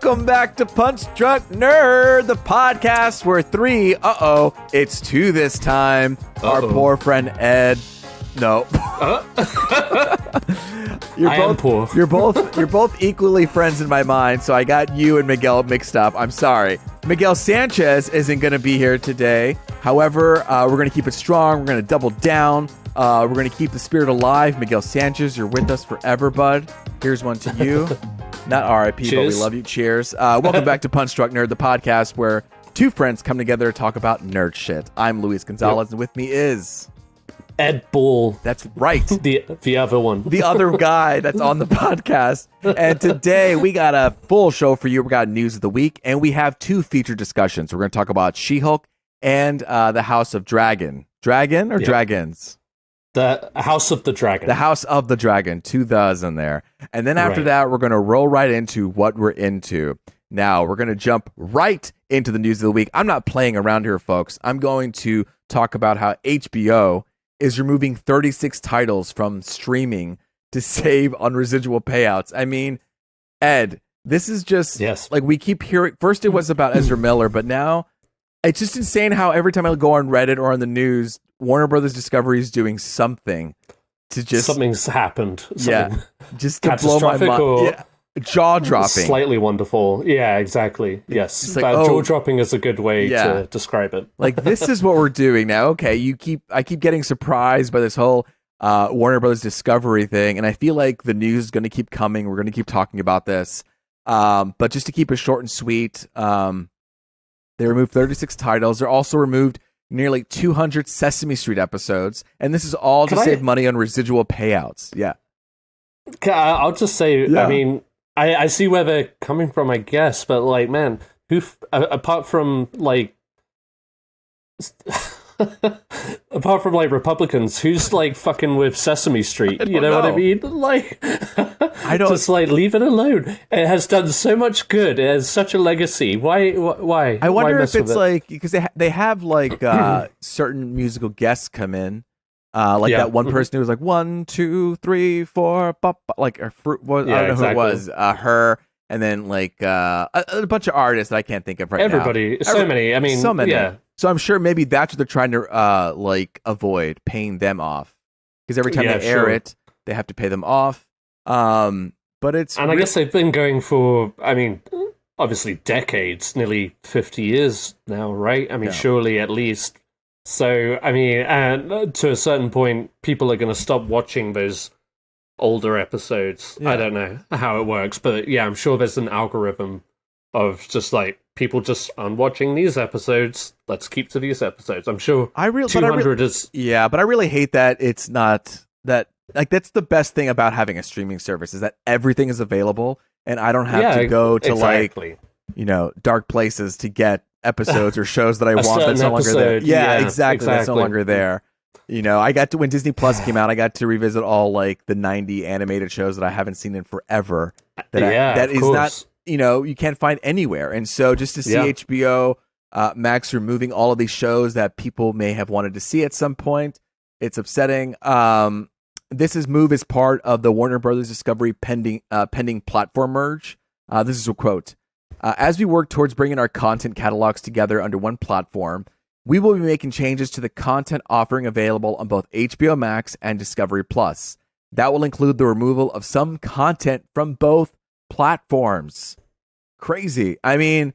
Welcome back to Punch Drunk Nerd, the podcast where it's two this time. Our poor friend Ed. No. You're both equally friends in my mind, so I got you and Miguel mixed up. I'm sorry. Miguel Sanchez isn't going to be here today. However, we're going to keep it strong. We're going to double down. We're going to keep the spirit alive. Miguel Sanchez, you're with us forever, bud. Here's one to you. Not R.I.P., but we love you. Cheers. Welcome back to Punch Drunk Nerd, the podcast where two friends come together to talk about nerd shit. I'm Luis Gonzalez, and with me is... Ed Bull. That's right. The other one. The other guy that's on the podcast. And today we got a full show for you. We got news of the week, and we have two feature discussions. We're going to talk about She-Hulk and the House of Dragon. Dragon or Dragons? The House of the Dragon. The House of the Dragon. 2 thes in there. And then after that, we're going to roll right into what we're into. Now, we're going to jump right into the news of the week. I'm not playing around here, folks. I'm going to talk about how HBO is removing 36 titles from streaming to save on residual payouts. I mean, Ed, this is just like we keep hearing. First, it was about Ezra Miller, but now it's just insane how every time I go on Reddit or on the news, Warner Brothers Discovery is doing something to just... Something's happened. Just to blow my mind. Jaw-dropping. Slightly wonderful. Yeah, exactly. Yes. Like, jaw-dropping is a good way to describe it. Like, this is what we're doing now. Okay, I keep getting surprised by this whole Warner Brothers Discovery thing, and I feel like the news is going to keep coming. We're going to keep talking about this. But just to keep it short and sweet, they removed 36 titles. They're also removed nearly 200 Sesame Street episodes, and this is all to save money on residual payouts. Yeah. I'll just say, I mean, I see where they're coming from, I guess, but like, man, apart from like Republicans, who's like fucking with Sesame Street? You know what I mean? Like, I don't just like leave it alone. It has done so much good. It has such a legacy. Why? I wonder if it's like because they have like certain musical guests come in. That one person who was like 1, 2, 3, 4, like her fruit was. I don't know who it was. Her, and then like a bunch of artists that I can't think of right now. Everybody, so many. I mean, so many. Yeah. So I'm sure maybe that's what they're trying to like avoid paying them off because every time they air it, they have to pay them off. But it's I guess they've been going for. I mean, obviously decades, nearly 50 years now, right? I mean, surely at least. So, I mean, and to a certain point, people are going to stop watching those older episodes. Yeah. I don't know how it works, but yeah, I'm sure there's an algorithm of just like, people just aren't watching these episodes. Let's keep to these episodes. I'm sure 200 is... Yeah, but I really hate that it's not that... Like, that's the best thing about having a streaming service is that everything is available, and I don't have to go to, like, you know, dark places to get episodes or shows that I want that's no longer there. Yeah, exactly. That's no longer there. You know, I got to, when Disney Plus came out, I got to revisit all like the 90 animated shows that I haven't seen in forever. That is not, you know, you can't find anywhere. And so just to see HBO Max removing all of these shows that people may have wanted to see at some point, it's upsetting. This move is part of the Warner Brothers Discovery pending platform merge. This is a quote. As we work towards bringing our content catalogs together under one platform, we will be making changes to the content offering available on both HBOMax and Discovery Plus. That will include the removal of some content from both platforms. Crazy. I mean,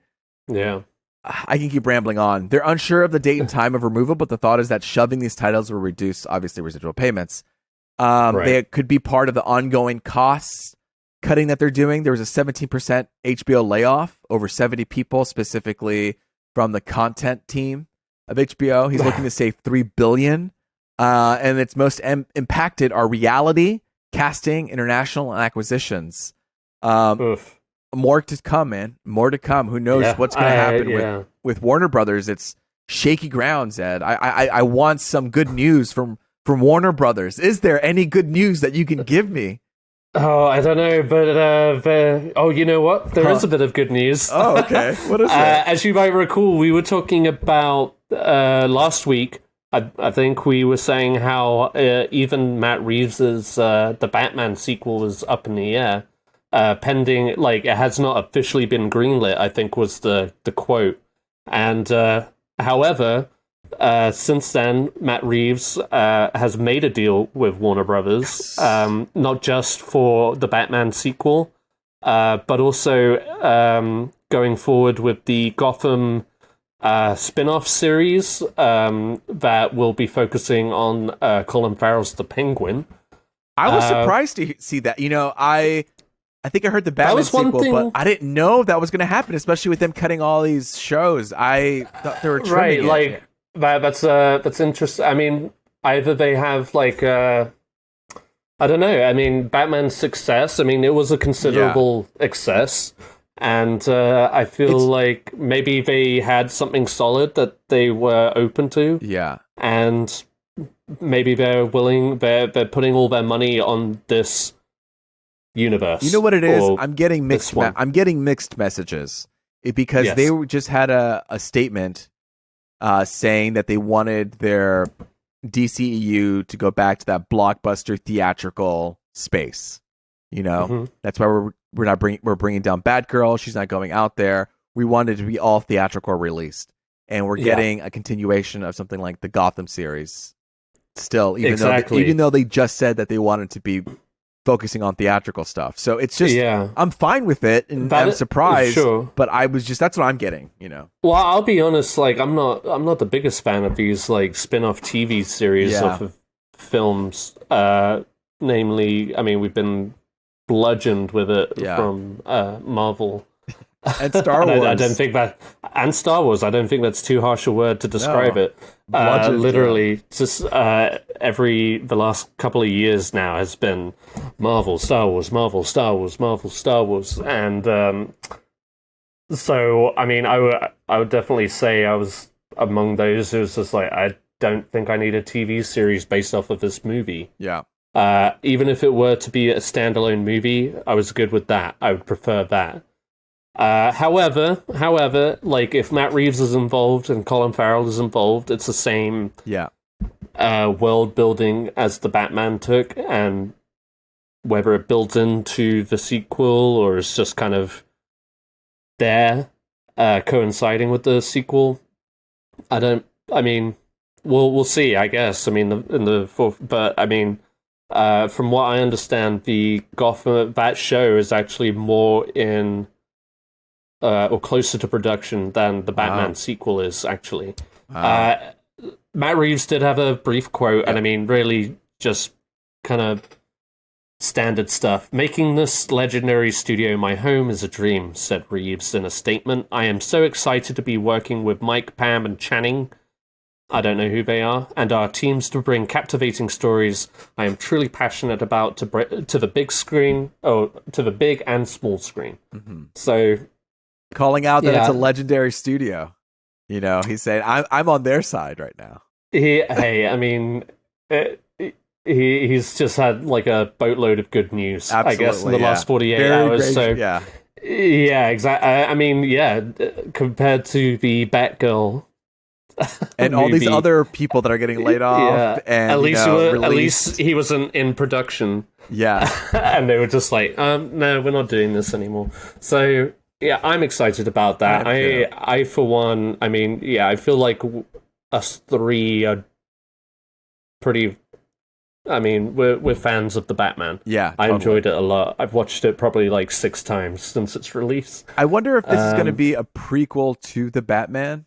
I can keep rambling on. They're unsure of the date and time of removal, but the thought is that shoving these titles will reduce, obviously, residual payments. They could be part of the ongoing costs cutting that they're doing. There was a 17% HBO layoff, over 70 people, specifically from the content team of HBO. He's looking to save $3 billion. And its most impacted are reality, casting, international, and acquisitions. More to come, man. More to come. Who knows what's going to happen with Warner Brothers? It's shaky grounds, Ed. I want some good news from Warner Brothers. Is there any good news that you can give me? Oh, I don't know, but you know what? There is a bit of good news. Oh, okay. What is that? As you might recall, we were talking about last week. I think we were saying how even Matt Reeves's the Batman sequel was up in the air. pending, like, it has not officially been greenlit, I think was the quote. And however, since then, Matt Reeves has made a deal with Warner Brothers, not just for the Batman sequel, but also going forward with the Gotham spin-off series that will be focusing on Colin Farrell's The Penguin. I was surprised to see that. I think I heard the Batman sequel, but I didn't know that was going to happen, especially with them cutting all these shows. I thought they were trimming it. That's interesting. I mean, either they have I don't know. I mean, Batman's success. I mean, it was a considerable success, and I feel like maybe they had something solid that they were open to. Yeah, and maybe they're willing. They're putting all their money on this universe. You know what it is? I'm getting mixed messages because they just had a statement saying that they wanted their DCEU to go back to that blockbuster theatrical space. That's why we're bringing down Batgirl. She's not going out there. We wanted it to be all theatrical released, and we're getting a continuation of something like the Gotham series. Still, even though they just said that they wanted to be focusing on theatrical stuff. So it's just, I'm fine with it, and I'm surprised, but that's what I'm getting, Well, I'll be honest, I'm not the biggest fan of these, spin-off TV series off of films. Namely, I mean, we've been bludgeoned with it from Marvel. And Star Wars. I don't think that, and Star Wars, I don't think that's too harsh a word to describe it. Literally, just the last couple of years now has been Marvel, Star Wars, Marvel, Star Wars, Marvel, Star Wars, and so I mean, I would definitely say I was among those who was just I don't think I need a TV series based off of this movie. Yeah. Even if it were to be a standalone movie, I was good with that. I would prefer that. However, if Matt Reeves is involved and Colin Farrell is involved, it's the same world building as the Batman took, and whether it builds into the sequel or is just kind of there, coinciding with the sequel, we'll see, I guess. I mean, in the fourth, but I mean, from what I understand, the Gotham, that show is actually more in or closer to production than the Batman sequel is, actually. Matt Reeves did have a brief quote, and I mean, really just kind of standard stuff. "Making this legendary studio my home is a dream," said Reeves in a statement. "I am so excited to be working with Mike, Pam, and Channing. I don't know who they are, and our teams to bring captivating stories I am truly passionate about to the big screen, to the big and small screen." Mm-hmm. So, calling out that it's a legendary studio. He's saying, I'm on their side right now. He's just had a boatload of good news, absolutely, I guess, in the last 48 hours. So yeah, exactly. I mean, compared to the Batgirl and all these other people that are getting laid off, and at least he wasn't in production. Yeah, and they were just no, we're not doing this anymore. So. Yeah, I'm excited about that. I for one, I mean, I feel like us three are pretty. I mean, we're fans of the Batman. Yeah, totally. I enjoyed it a lot. I've watched it probably 6 times since its release. I wonder if this is going to be a prequel to the Batman,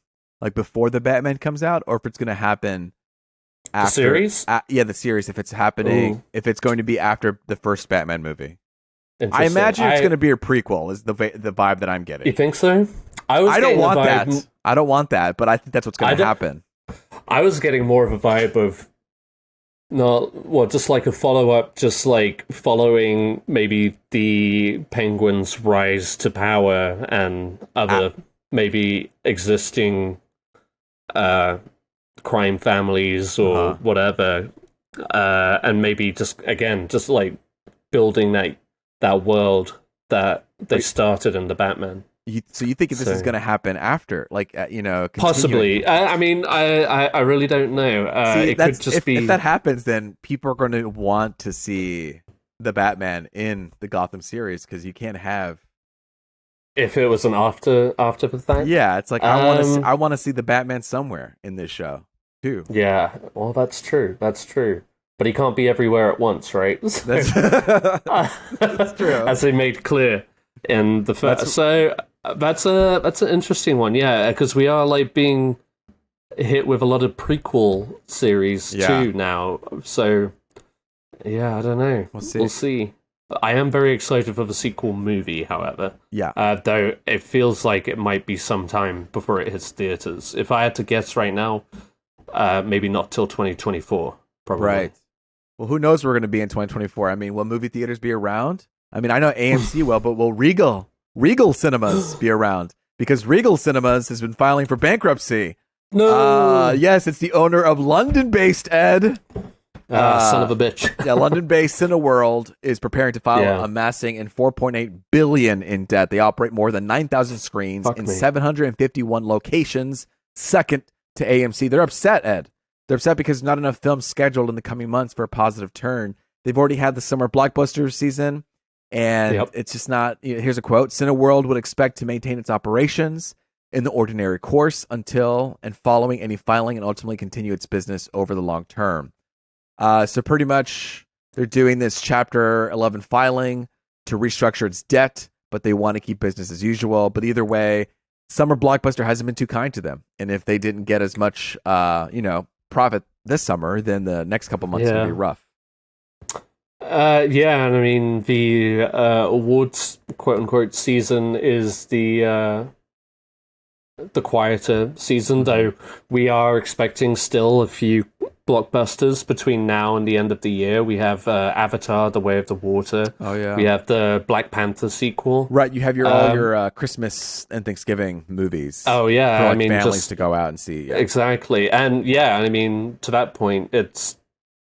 before the Batman comes out, or if it's going to happen after the series. The series. If it's happening, if it's going to be after the first Batman movie. I imagine it's going to be a prequel. Is the vibe that I'm getting? You think so? I don't want that. I don't want that, but I think that's what's going to happen. I was getting more of a vibe of just a follow-up, just following maybe the Penguin's rise to power and other maybe existing crime families or whatever, and maybe just building that world that they started in the Batman. So you think this is going to happen after, possibly? I mean, I really don't know. It could just be if that happens, then people are going to want to see the Batman in the Gotham series because you can't have. If it was an after the fact, yeah, it's like I want to see the Batman somewhere in this show too. Yeah, well, that's true. That's true. But he can't be everywhere at once, right? That's true. As they made clear in the first. So that's an interesting one, yeah, because we are like being hit with a lot of prequel series too now. So yeah, I don't know. We'll see. I am very excited for the sequel movie, however. Yeah. Though it feels like it might be some time before it hits theaters. If I had to guess right now, maybe not till 2024, probably. Right. Well, who knows where we're going to be in 2024? I mean, will movie theaters be around? I mean, I know AMC will, but will Regal Cinemas be around? Because Regal Cinemas has been filing for bankruptcy. No. Yes, it's the owner of London-based Ed. Son of a bitch. Yeah, London-based Cineworld is preparing to file, amassing in $4.8 billion in debt. They operate more than 9,000 screens in 751 locations, second to AMC. They're upset, Ed. They're upset because not enough films scheduled in the coming months for a positive turn. They've already had the summer blockbuster season, and it's just not. Here's a quote: Cineworld would expect to maintain its operations in the ordinary course until and following any filing, and ultimately continue its business over the long term. So pretty much, they're doing this Chapter 11 filing to restructure its debt, but they want to keep business as usual. But either way, summer blockbuster hasn't been too kind to them, and if they didn't get as much, profit this summer, then the next couple months will be rough. Yeah, and I mean the awards quote unquote season is the quieter season, though we are expecting still a few blockbusters between now and the end of the year. We have Avatar: The Way of the Water. Oh yeah. We have the Black Panther sequel. Right, you have all your Christmas and Thanksgiving movies. Oh yeah, for, I mean, families to go out and see. Yeah. Exactly, and yeah, I mean, to that point, it's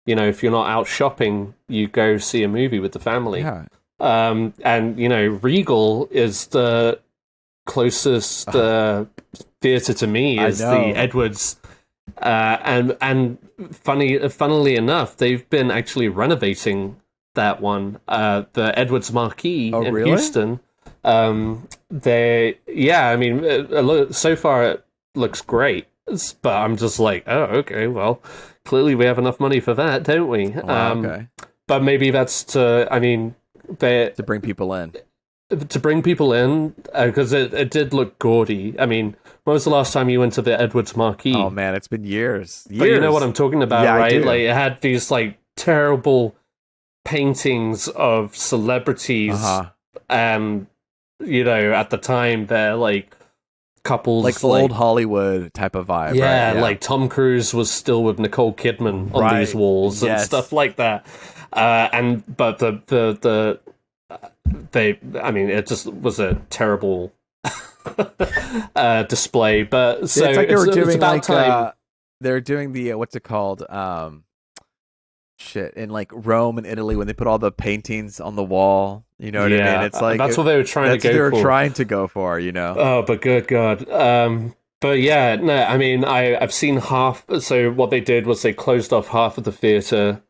if you're not out shopping, you go see a movie with the family. Yeah. And Regal is the closest theater to me is the Edwards. And funnily enough, they've been actually renovating that one, the Edwards Marquee in Houston. I mean, so far it looks great, but I'm just like, oh, okay, well, clearly we have enough money for that, don't we? Okay. But maybe that's to bring people in. To bring people in, because it did look gaudy. I mean, when was the last time you went to the Edwards Marquee? Oh man, it's been years. But you know what I'm talking about, yeah, right? Like, it had these like terrible paintings of celebrities, and at the time they're like couples, like old Hollywood type of vibe. Yeah, right? Yeah, like Tom Cruise was still with Nicole Kidman on these walls and stuff like that. But it just was a terrible display. But so it's like they were doing about time. They're doing the what's it called? In like Rome and Italy when they put all the paintings on the wall. You know what I mean? It's like that's what they were trying to go for. That's what they were trying to go for. Oh, but good God. But yeah, no, I mean, I've seen half. So what they did was they closed off half of the theater,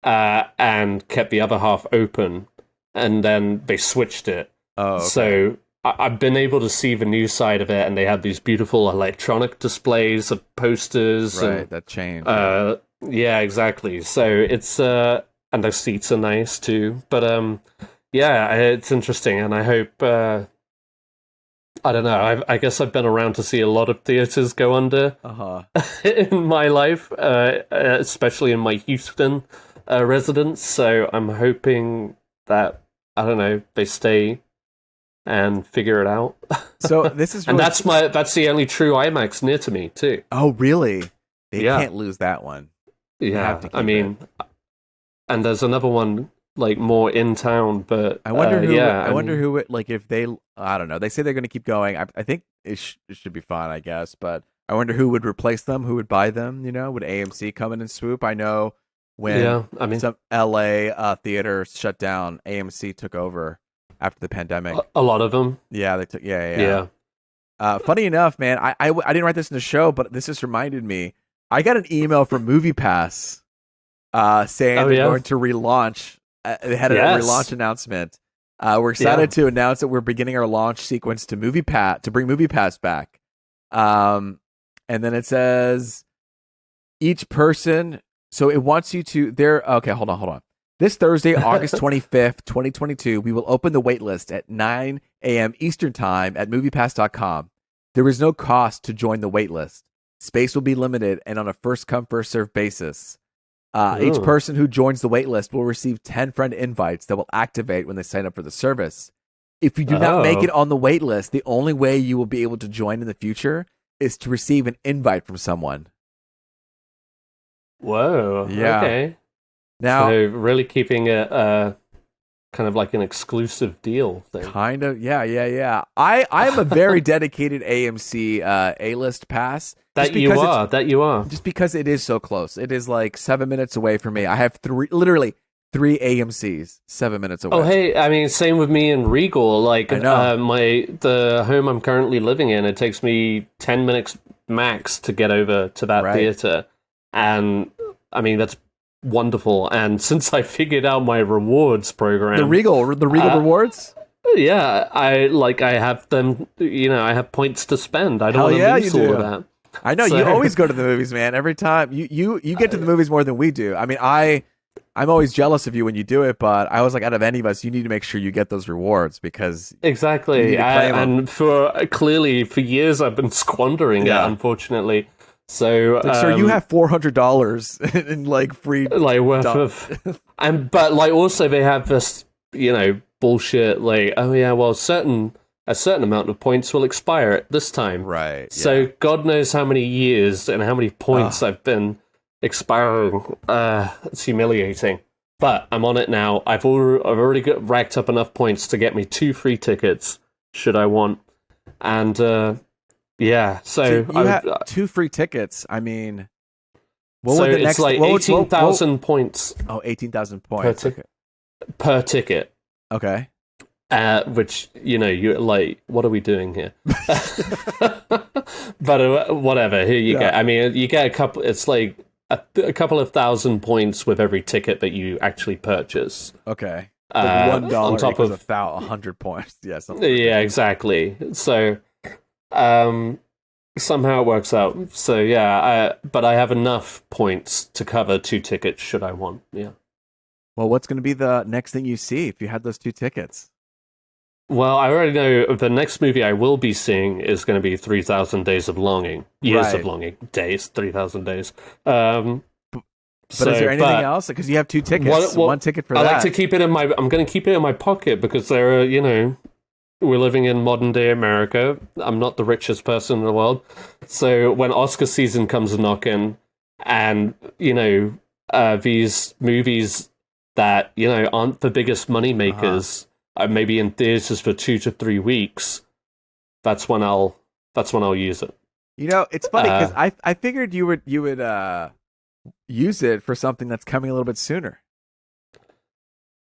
and kept the other half open. And then they switched it. Oh, okay. So I've been able to see the new side of it, and they have these beautiful electronic displays of posters. Right, that changed. Yeah, exactly. So it's and the seats are nice too. But yeah, it's interesting, and I hope. I don't know. I guess I've been around to see a lot of theaters go under in my life, especially in my Houston residence. So I'm hoping that, I don't know, they stay and figure it out. So this is really and that's the only true IMAX near to me too. Oh really? They can't lose that one. Yeah, I mean, and there's another one like more in town, but I wonder who. I wonder who it like if they. I don't know. They say they're going to keep going. I think it should be fine, I guess. But I wonder who would replace them. Who would buy them? Would AMC come in and swoop? I know. When some LA theater shut down, AMC took over after the pandemic. A lot of them. Yeah, they took. Yeah. Funny enough, man, I didn't write this in the show, but this just reminded me. I got an email from MoviePass saying they're going to relaunch they had a relaunch announcement. We're excited to announce that we're beginning our launch sequence to bring MoviePass back. And then it says each person. So it wants you to okay, hold on. This Thursday, August 25th, 2022, we will open the waitlist at 9 a.m. Eastern Time at MoviePass.com. There is no cost to join the waitlist. Space will be limited and on a first-come, first-served basis. Each person who joins the waitlist will receive 10 friend invites that will activate when they sign up for the service. If you do not make it on the waitlist, the only way you will be able to join in the future is to receive an invite from someone. Whoa. Yeah. Okay. Now, so really keeping it kind of like an exclusive deal thing. Kind of. Yeah. I'm a very dedicated AMC A-list pass. That you are. Just because it is so close. It is like 7 minutes away from me. I have literally three AMCs 7 minutes away. Oh, hey, I mean, same with me in Regal. Like, the home I'm currently living in, it takes me 10 minutes max to get over to that theater. And, I mean, that's wonderful. And since I figured out my rewards program... The Regal rewards? Yeah, I have them, I have points to spend. I don't want to miss all of that. I know, you always go to the movies, man. Every time. You get to the movies more than we do. I mean, I'm always jealous of you when you do it, but I was like, out of any of us, you need to make sure you get those rewards because... Exactly. And for years I've been squandering it, unfortunately. So, sir, you have $400 in like free worth of, but also they have this, bullshit. Like, oh yeah, well, a certain amount of points will expire at this time, right? So God knows how many years and how many points I've been expiring. It's humiliating, but I'm on it now. I've already racked up enough points to get me 2 free tickets should I want, and. Yeah, so you have 2 free tickets. I mean, what would the next? It's like 18,000 points. Oh, 18,000 points per ticket. Okay. Which you're like, what are we doing here? But whatever. Here you go. I mean, you get a couple. It's like a couple of thousand points with every ticket that you actually purchase. Okay. $1 on top of 100 points. Yeah. Exactly. So. Somehow it works out. So but I have enough points to cover 2 tickets should I want. Yeah. Well, what's going to be the next thing you see if you had those 2 tickets? Well, I already know the next movie I will be seeing is going to be 3,000 Days of Longing. Years of Longing. Days. 3,000 days. But is there anything else? Because you have 2 tickets. One ticket for that. I like to keep it I'm going to keep it in my pocket because there are, we're living in modern day America. I'm not the richest person in the world. So when Oscar season comes knocking and, these movies that, aren't the biggest money makers are maybe in theaters for 2 to 3 weeks, that's when I'll use it. It's funny because I figured you would use it for something that's coming a little bit sooner.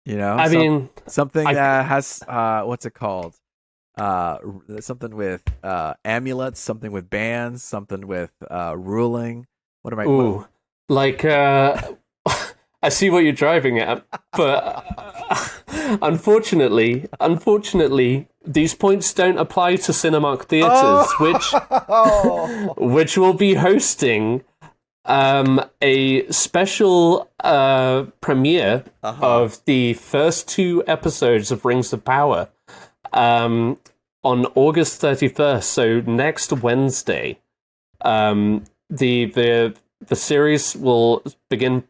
I mean, something that has what's it called? Something with amulets, something with bands, something with ruling. What am I? Ooh, I see what you're driving at, but unfortunately, these points don't apply to Cinemark theaters, which will be hosting a special premiere of the first 2 episodes of Rings of Power on August 31st, so next Wednesday. The series will begin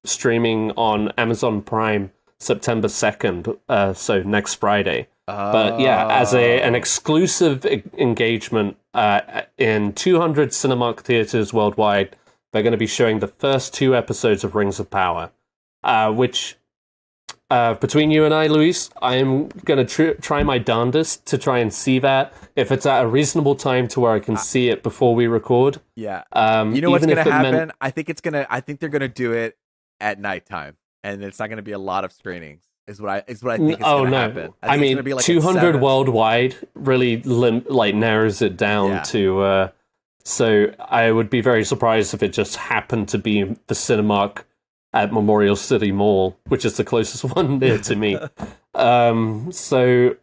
streaming on Amazon Prime September 2nd, so next Friday. But as an exclusive engagement in 200 Cinemark theaters worldwide, they're going to be showing the first 2 episodes of Rings of Power, which, between you and I, Luis, I'm going to try my darndest to try and see that if it's at a reasonable time to where I can see it before we record. Yeah. What's going to happen? I think they're going to do it at nighttime, and it's not going to be a lot of screenings. Is what I think is going to happen. I mean, it's be like 200 worldwide really narrows it down to. So I would be very surprised if it just happened to be the Cinemark at Memorial City Mall, which is the closest one near to me. So,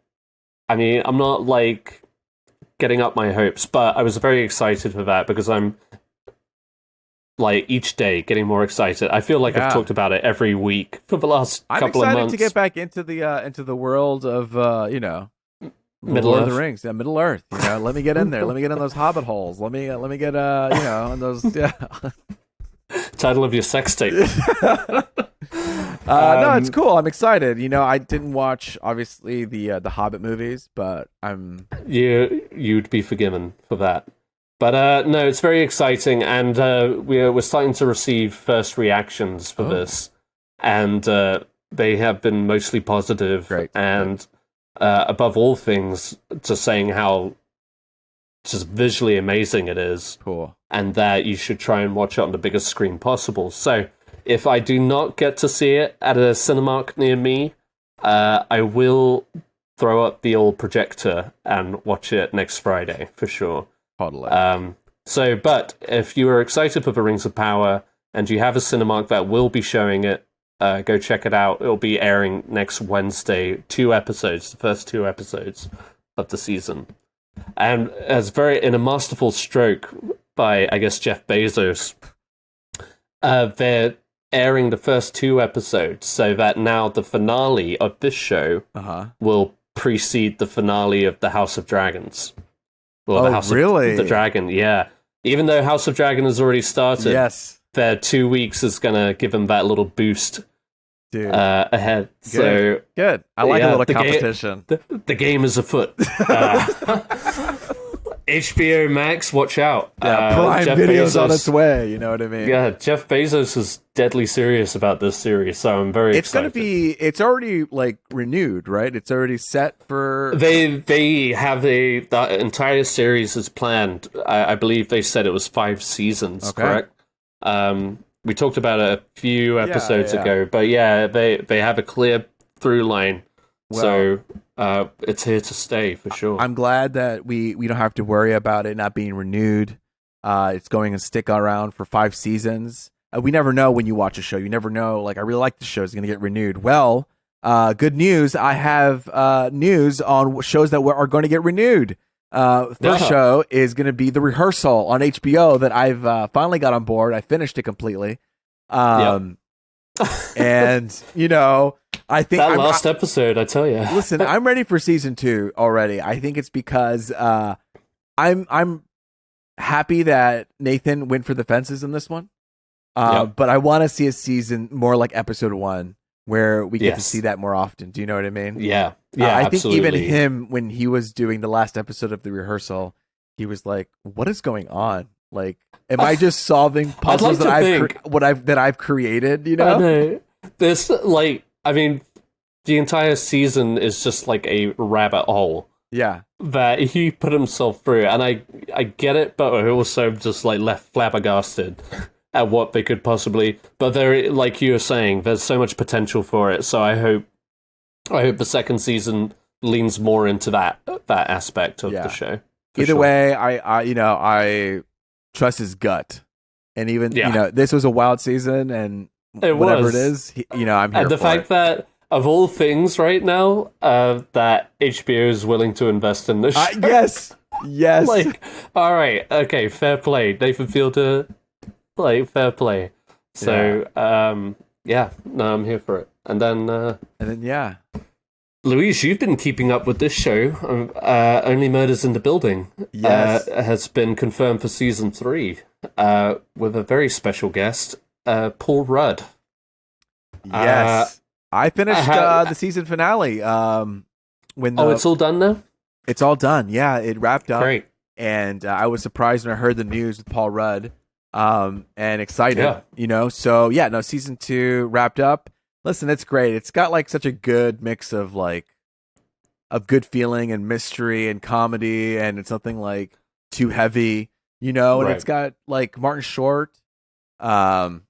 I mean, I'm not like getting up my hopes, but I was very excited for that because I'm like each day getting more excited. I feel like I've talked about it every week for the last couple of months. I'm excited to get back into the world of Middle Lord Earth. of the Rings. Yeah, Middle Earth. Let me get in there. Let me get in those hobbit holes. Let me get in those Title of your sex tape. No, it's cool. I'm excited. I didn't watch obviously the Hobbit movies, but I'm you'd be forgiven for that. But no, it's very exciting, and we're starting to receive first reactions for this, and they have been mostly positive. Great. And above all things, just saying how just visually amazing it is. Cool. And that you should try and watch it on the biggest screen possible. So, if I do not get to see it at a Cinemark near me, I will throw up the old projector and watch it next Friday, for sure. Totally. But if you are excited for The Rings of Power, and you have a Cinemark that will be showing it, go check it out. It'll be airing next Wednesday, 2 episodes, the first 2 episodes of the season. And as in a masterful stroke by, I guess, Jeff Bezos, they're airing the first 2 episodes so that now the finale of this show will precede the finale of the House of Dragons. Well, the House really? of the Dragon, yeah. Even though House of Dragon has already started, yes, their 2 weeks is going to give them that little boost. Dude. Ahead. So good. I like a little competition. The game is afoot. HBOMax, watch out. Prime Jeff Video's Bezos, on its way, you know what I mean? Yeah, Jeff Bezos is deadly serious about this series, so I'm very excited. It's already like renewed, right? It's already set for... They have the entire series is planned. I believe they said it was 5 seasons, correct? We talked about it a few episodes ago, but they have a clear through line. Well, so it's here to stay for sure. I'm glad that we don't have to worry about it not being renewed. It's going to stick around for 5 seasons. We never know when you watch a show. You never know. Like, I really like the show. It's going to get renewed. Well, good news. I have news on shows that are going to get renewed. First show is going to be The Rehearsal on HBO that I've finally got on board. I finished it completely. And, I think that last episode, I tell you. Listen, I'm ready for season 2 already. I think it's because I'm happy that Nathan went for the fences in this one. But I want to see a season more like episode 1 where we get to see that more often. Do you know what I mean? Yeah. I think even him, when he was doing the last episode of The Rehearsal, he was like, what is going on? Like, am I just solving puzzles that I've created, you know? I know. This, like, I mean, the entire season is just like a rabbit hole. Yeah. That he put himself through. And I get it, but I also just like left flabbergasted at what they could possibly. But there, like you were saying, there's so much potential for it. So I hope the second season leans more into that aspect of the show. Either way, I trust his gut. And even, this was a wild season, and whatever it is, I'm here and the for fact that, of all things right now, that HBO is willing to invest in this show. Yes. Like, all right, okay, fair play. Nathan Fielder, like, fair play. So, I'm here for it. And then, Louise, you've been keeping up with this show. Only Murders in the Building has been confirmed for season 3 with a very special guest, Paul Rudd. Yes. I finished the season finale. It's all done now? It's all done. Yeah, it wrapped up. Great. And I was surprised when I heard the news with Paul Rudd and excited, So, season 2 wrapped up. Listen, it's great. It's got like such a good mix of good feeling and mystery and comedy, and it's nothing like too heavy, and it's got like Martin Short. I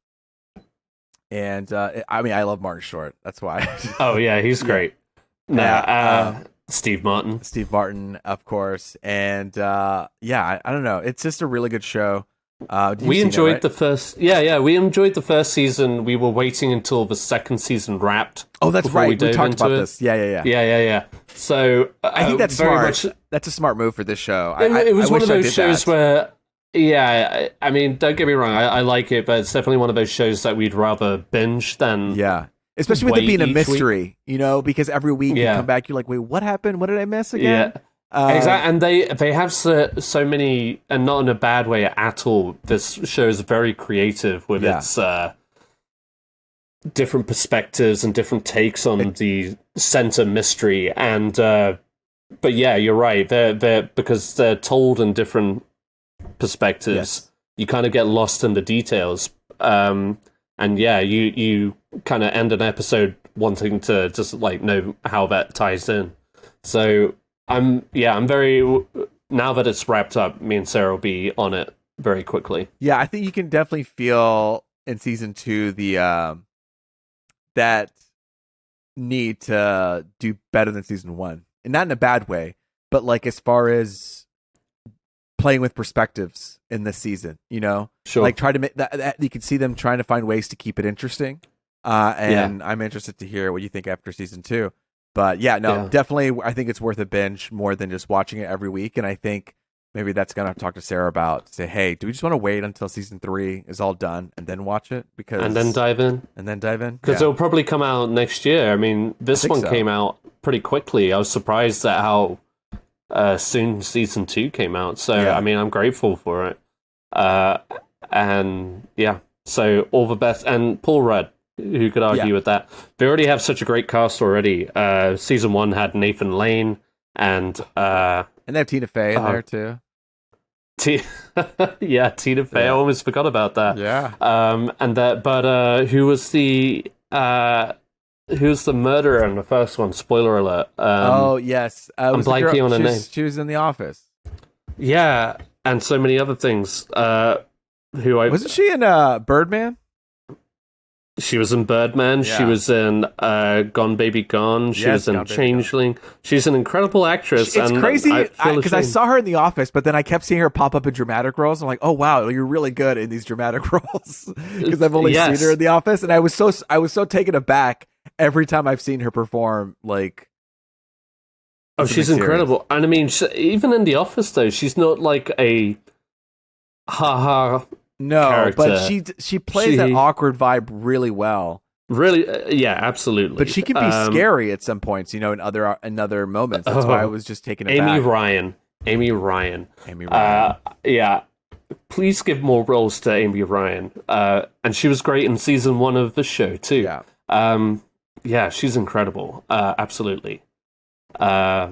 love Martin Short. That's why. Oh yeah, he's great. Steve Martin, of course, and I don't know. It's just a really good show. We enjoyed the first. Yeah, we enjoyed the first season. We were waiting until the second season wrapped. Oh, that's right. We talked about this. Yeah. So I think that's smart. That's a smart move for this show. It was one of those shows where, I mean, don't get me wrong, I like it, but it's definitely one of those shows that we'd rather binge than especially with it being a mystery, because every week you come back, you're like, wait, what happened? What did I miss again? Yeah. Exactly, and they have so many, and not in a bad way at all. This show is very creative with its different perspectives and different takes on the center mystery. And but yeah, you're right. They're because they're told in different perspectives. Yes. You kind of get lost in the details. And yeah, you kind of end an episode wanting to just like know how that ties in. So. I'm very, now that it's wrapped up, me and Sarah will be on it very quickly. Yeah, I think you can definitely feel in season 2 the that need to do better than season 1. And not in a bad way, but like as far as playing with perspectives in this season, Sure. Like try to make that you can see them trying to find ways to keep it interesting. And I'm interested to hear what you think after season 2. But definitely, I think it's worth a binge more than just watching it every week. And I think maybe that's going to talk to Sarah about, say, hey, do we just want to wait until season 3 is all done and then watch it? And then dive in? Because it'll probably come out next year. I mean, this one came out pretty quickly. I was surprised at how soon season 2 came out. So, I mean, I'm grateful for it. And yeah, so all the best. And Paul Rudd. Who could argue with that? They already have such a great cast already. Season 1 had Nathan Lane and they have Tina Fey in there too. Tina Fey. I almost forgot about that. Yeah. Who was the murderer in the first one? Spoiler alert. Yes. I'm blanking on her name. She was in The Office. Yeah, and so many other things. Wasn't she in Birdman? She was in Birdman. Yeah. She was in Gone Baby Gone. She was in Changeling. She's an incredible actress. It's crazy because I saw her in The Office, but then I kept seeing her pop up in dramatic roles. I'm like, oh wow, you're really good in these dramatic roles because I've only seen her in The Office, and I was so taken aback every time I've seen her perform. Like, she's incredible, and I mean, even in The Office though, she's not like a No, character. But she plays that awkward vibe really well. Really, absolutely. But she can be scary at some points, in other moments. That's why I was just taken aback. Amy Ryan. Yeah. Please give more roles to Amy Ryan. And she was great in season 1 of the show too. Yeah. She's incredible. Absolutely. Yeah.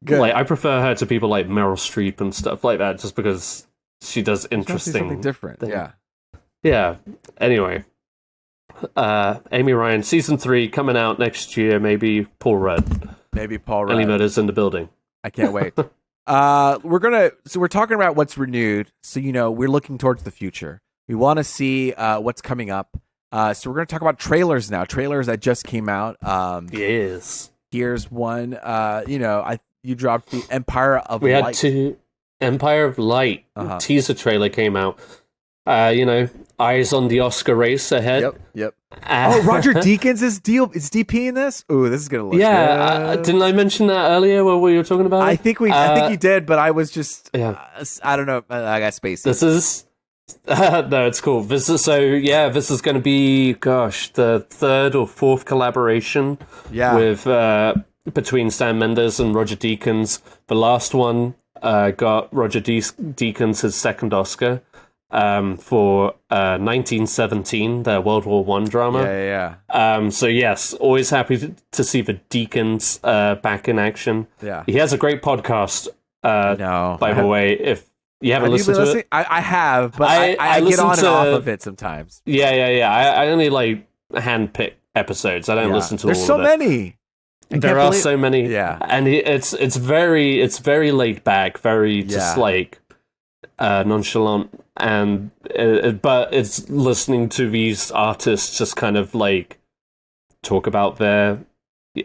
Good. Like I prefer her to people like Meryl Streep and stuff like that, just because. She does interesting something different. Thing. Yeah. Anyway, Amy Ryan, season 3 coming out next year. Maybe Paul Rudd. Any Murders in the Building. I can't wait. We're talking about what's renewed. So we're looking towards the future. We want to see what's coming up. So we're going to talk about trailers now. Trailers that just came out. Yes. Here's one. You dropped the Empire of Light. We had 2. Empire of Light teaser trailer came out. Eyes on the Oscar race ahead. Yep. Roger Deakins is DP in this. Ooh, this is gonna look good. Didn't I mention that earlier when we were talking about it? I think you did, but I was just I don't know. I got spacey. This is no, it's cool. This is going to be the 3rd or 4th collaboration with between Sam Mendes and Roger Deakins. The last one. Got Roger Deakins his 2nd Oscar for 1917, their World War I drama. Yeah. So yes, always happy to see the Deakins back in action. Yeah. He has a great podcast. By the way, if you haven't listened to it, I have, but I get on and off of it sometimes. Yeah. I only like handpick episodes. I don't listen to. There's so many. There are so many, and it's very laid back, very just like nonchalant, and but it's listening to these artists just kind of like talk about their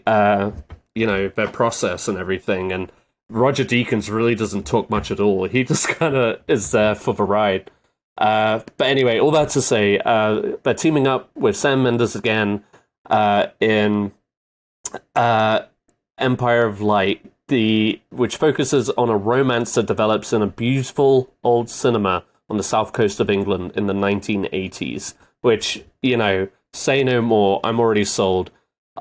their process and everything, and Roger Deakins really doesn't talk much at all. He just kind of is there for the ride. But anyway, all that to say, they're teaming up with Sam Mendes again in Empire of Light, which focuses on a romance that develops in a beautiful old cinema on the south coast of England in the 1980s, which, say no more, I'm already sold.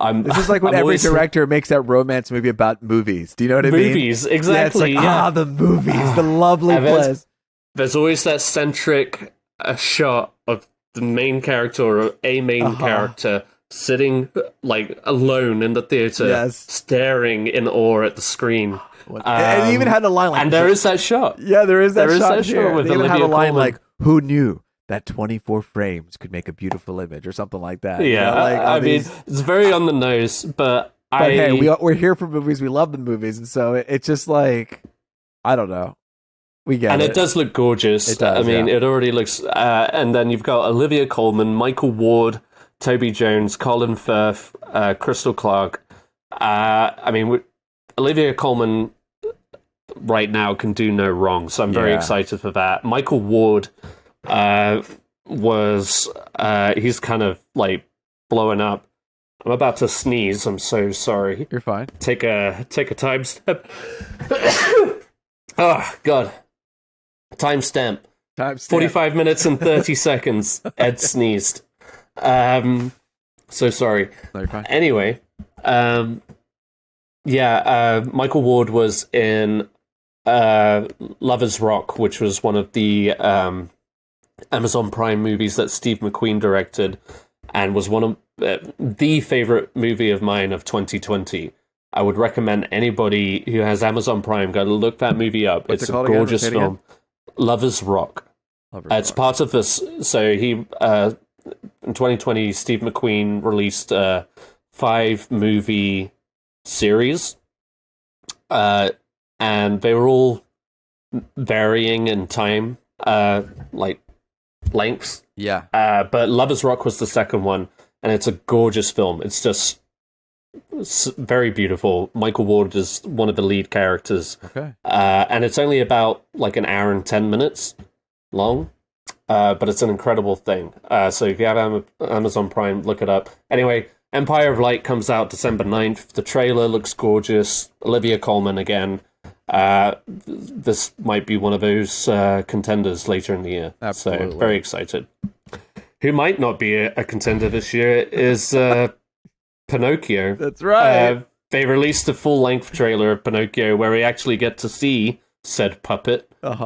This is like when every director makes that romance movie about movies. Do you know what I mean? Movies, exactly. Yeah, the movies, the lovely place. There's always that centric shot of the main character or a main character sitting like alone in the theater, staring in awe at the screen. And he even had a line like, and there is that shot. Yeah, there is that shot with they even Olivia have a line Colman. like, "Who knew that 24 frames could make a beautiful image," or something like that. Yeah, it's very on the nose, but hey, we're here for movies. We love the movies, and so it's just like, I don't know. We get it. And it does look gorgeous. It does, it already looks... and then you've got Olivia Colman, Michael Ward, Toby Jones, Colin Firth, Crystal Clark. Olivia Colman right now can do no wrong, so I'm very excited for that. Michael Ward he's kind of like blowing up. I'm about to sneeze. I'm so sorry. You're fine. Take a time step. Oh, God. Timestamp. 45 minutes and 30 seconds. Ed sneezed. So sorry. No, you're fine. Anyway, Michael Ward was in Lovers Rock, which was one of the Amazon Prime movies that Steve McQueen directed, and was one of the favorite movie of mine of 2020. I would recommend anybody who has Amazon Prime go look that movie up. It's a gorgeous film. Lovers Rock. It's part of this. So he in 2020, Steve McQueen released a 5-movie series, and they were all varying in time, like lengths. Yeah. But Lovers Rock was the second one, and it's a gorgeous film. It's just very beautiful. Michael Ward is one of the lead characters. Okay. And it's only about like an hour and 10 minutes long, but it's an incredible thing. So if you have Amazon Prime, look it up. Anyway, Empire of Light comes out December 9th. The trailer looks gorgeous. Olivia Colman again. This might be one of those contenders later in the year. Absolutely. So very excited. Who might not be a contender this year is Pinocchio. That's right. They released a full-length trailer of Pinocchio where we actually get to see said puppet in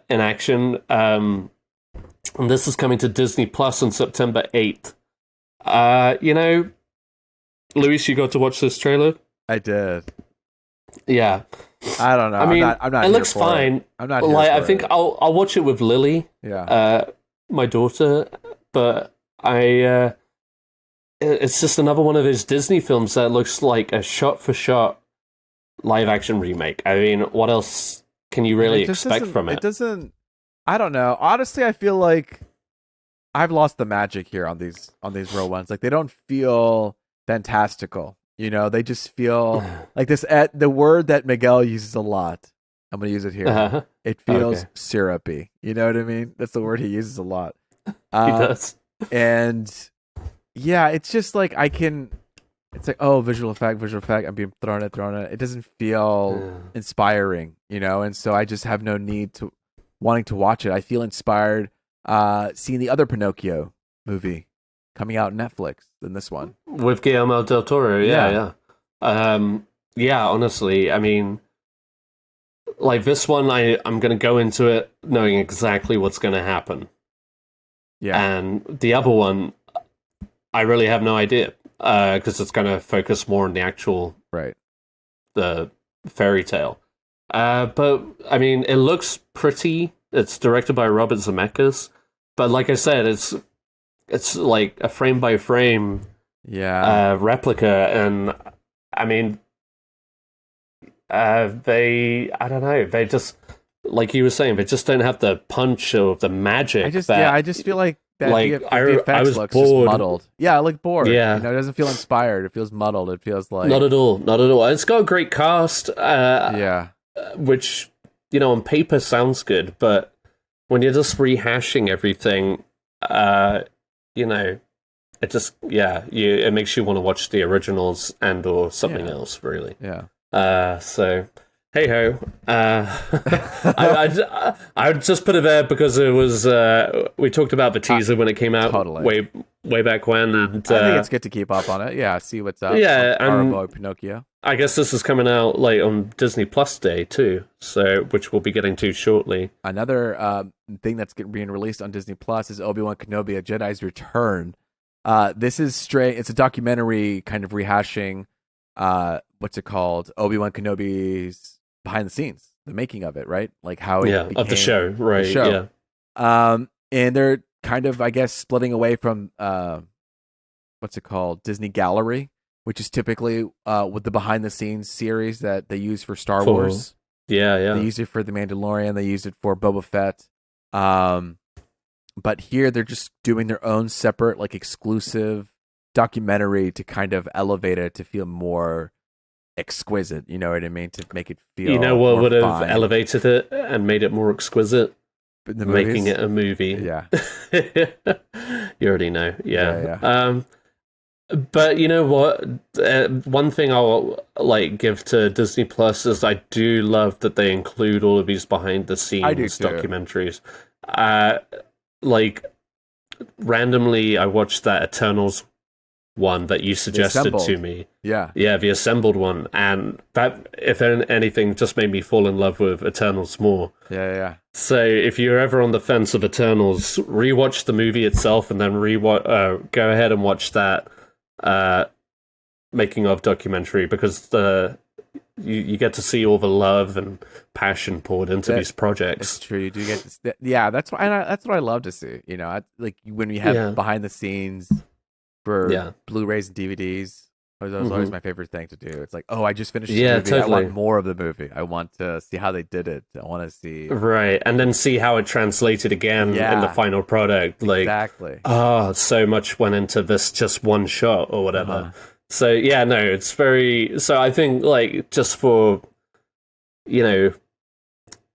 action. And this is coming to Disney Plus on September 8th. Luis, you got to watch this trailer? I did. Yeah. I don't know. I'm not. It looks fine. I'm not. I think I'll watch it with Lily. Yeah. My daughter, but it's just another one of those Disney films that looks like a shot-for-shot live-action remake. I mean, what else can you really expect from it? It doesn't... I don't know. Honestly, I feel like I've lost the magic here on these real ones. Like, they don't feel fantastical. They just feel like this. The word that Miguel uses a lot, I'm going to use it here. Uh-huh. It feels syrupy. You know what I mean? That's the word he uses a lot. He does. And... yeah, it's just like it's like, oh, visual effect. I'm being thrown at. It doesn't feel inspiring, and so I just have no need to wanting to watch it. I feel inspired seeing the other Pinocchio movie coming out on Netflix than this one. With Guillermo del Toro, yeah. Honestly, I mean, like this one, I'm going to go into it knowing exactly what's going to happen. Yeah. And the other one, I really have no idea because it's going to focus more on the actual the fairy tale. But I mean, it looks pretty. It's directed by Robert Zemeckis, but like I said, it's like a frame by frame replica, and I mean, I don't know, they just, like you were saying, they just don't have the punch or the magic. I just feel like that I was looks bored. just muddled. Yeah, I look bored. Yeah. It doesn't feel inspired. It feels muddled. It feels like... Not at all. It's got a great cast. Yeah. which, on paper sounds good, but when you're just rehashing everything, it just, it makes you want to watch the originals and or something else, really. Yeah. So, hey ho. I would just put it there because it was, we talked about the teaser when it came out way back when. And, I think it's good to keep up on it. Yeah, see what's up. Yeah, and boy Pinocchio. I guess this is coming out like on Disney Plus Day too, so which we'll be getting to shortly. Another thing that's being released on Disney Plus is Obi-Wan Kenobi: A Jedi's Return. This is straight. It's a documentary kind of rehashing. What's it called? Obi-Wan Kenobi's behind the scenes, the making of it, right? Like how it became of the show, right? The show. Yeah. And they're kind of, I guess, splitting away from what's it called? Disney Gallery, which is typically with the behind the scenes series that they use for Star Wars. Yeah. They use it for The Mandalorian. They used it for Boba Fett. But here they're just doing their own separate, like, exclusive documentary to kind of elevate it to feel more exquisite. You know what I mean? To make it feel. You know what would have fine. elevated it and made it more exquisite? Making it a movie. Yeah. You already know. Yeah. But you know what? One thing I'll give to Disney Plus is I do love that they include all of these behind the scenes documentaries. Randomly, I watched that Eternals one that you suggested to me. Yeah, the assembled one, and that, if anything, just made me fall in love with Eternals more. Yeah. So if you're ever on the fence of Eternals, rewatch the movie itself, and then go ahead and watch that making of documentary, because you get to see all the love and passion poured into these projects. It's true. You do get to, that's what I love to see. Like when we have behind the scenes for Blu-rays and DVDs. That was always my favorite thing to do. It's like, I just finished the movie. Totally. I want more of the movie. I want to see how they did it. I want to see... Right, and then see how it translated again in the final product. Exactly. So much went into this just one shot or whatever. So, it's very... So I think, just for,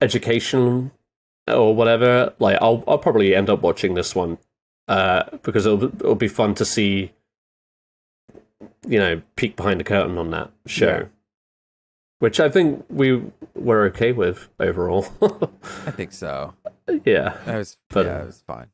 education or whatever, I'll probably end up watching this one because it'll be fun to see, peek behind the curtain on that show, which I think we were okay with overall. I think so. Yeah, it was fine.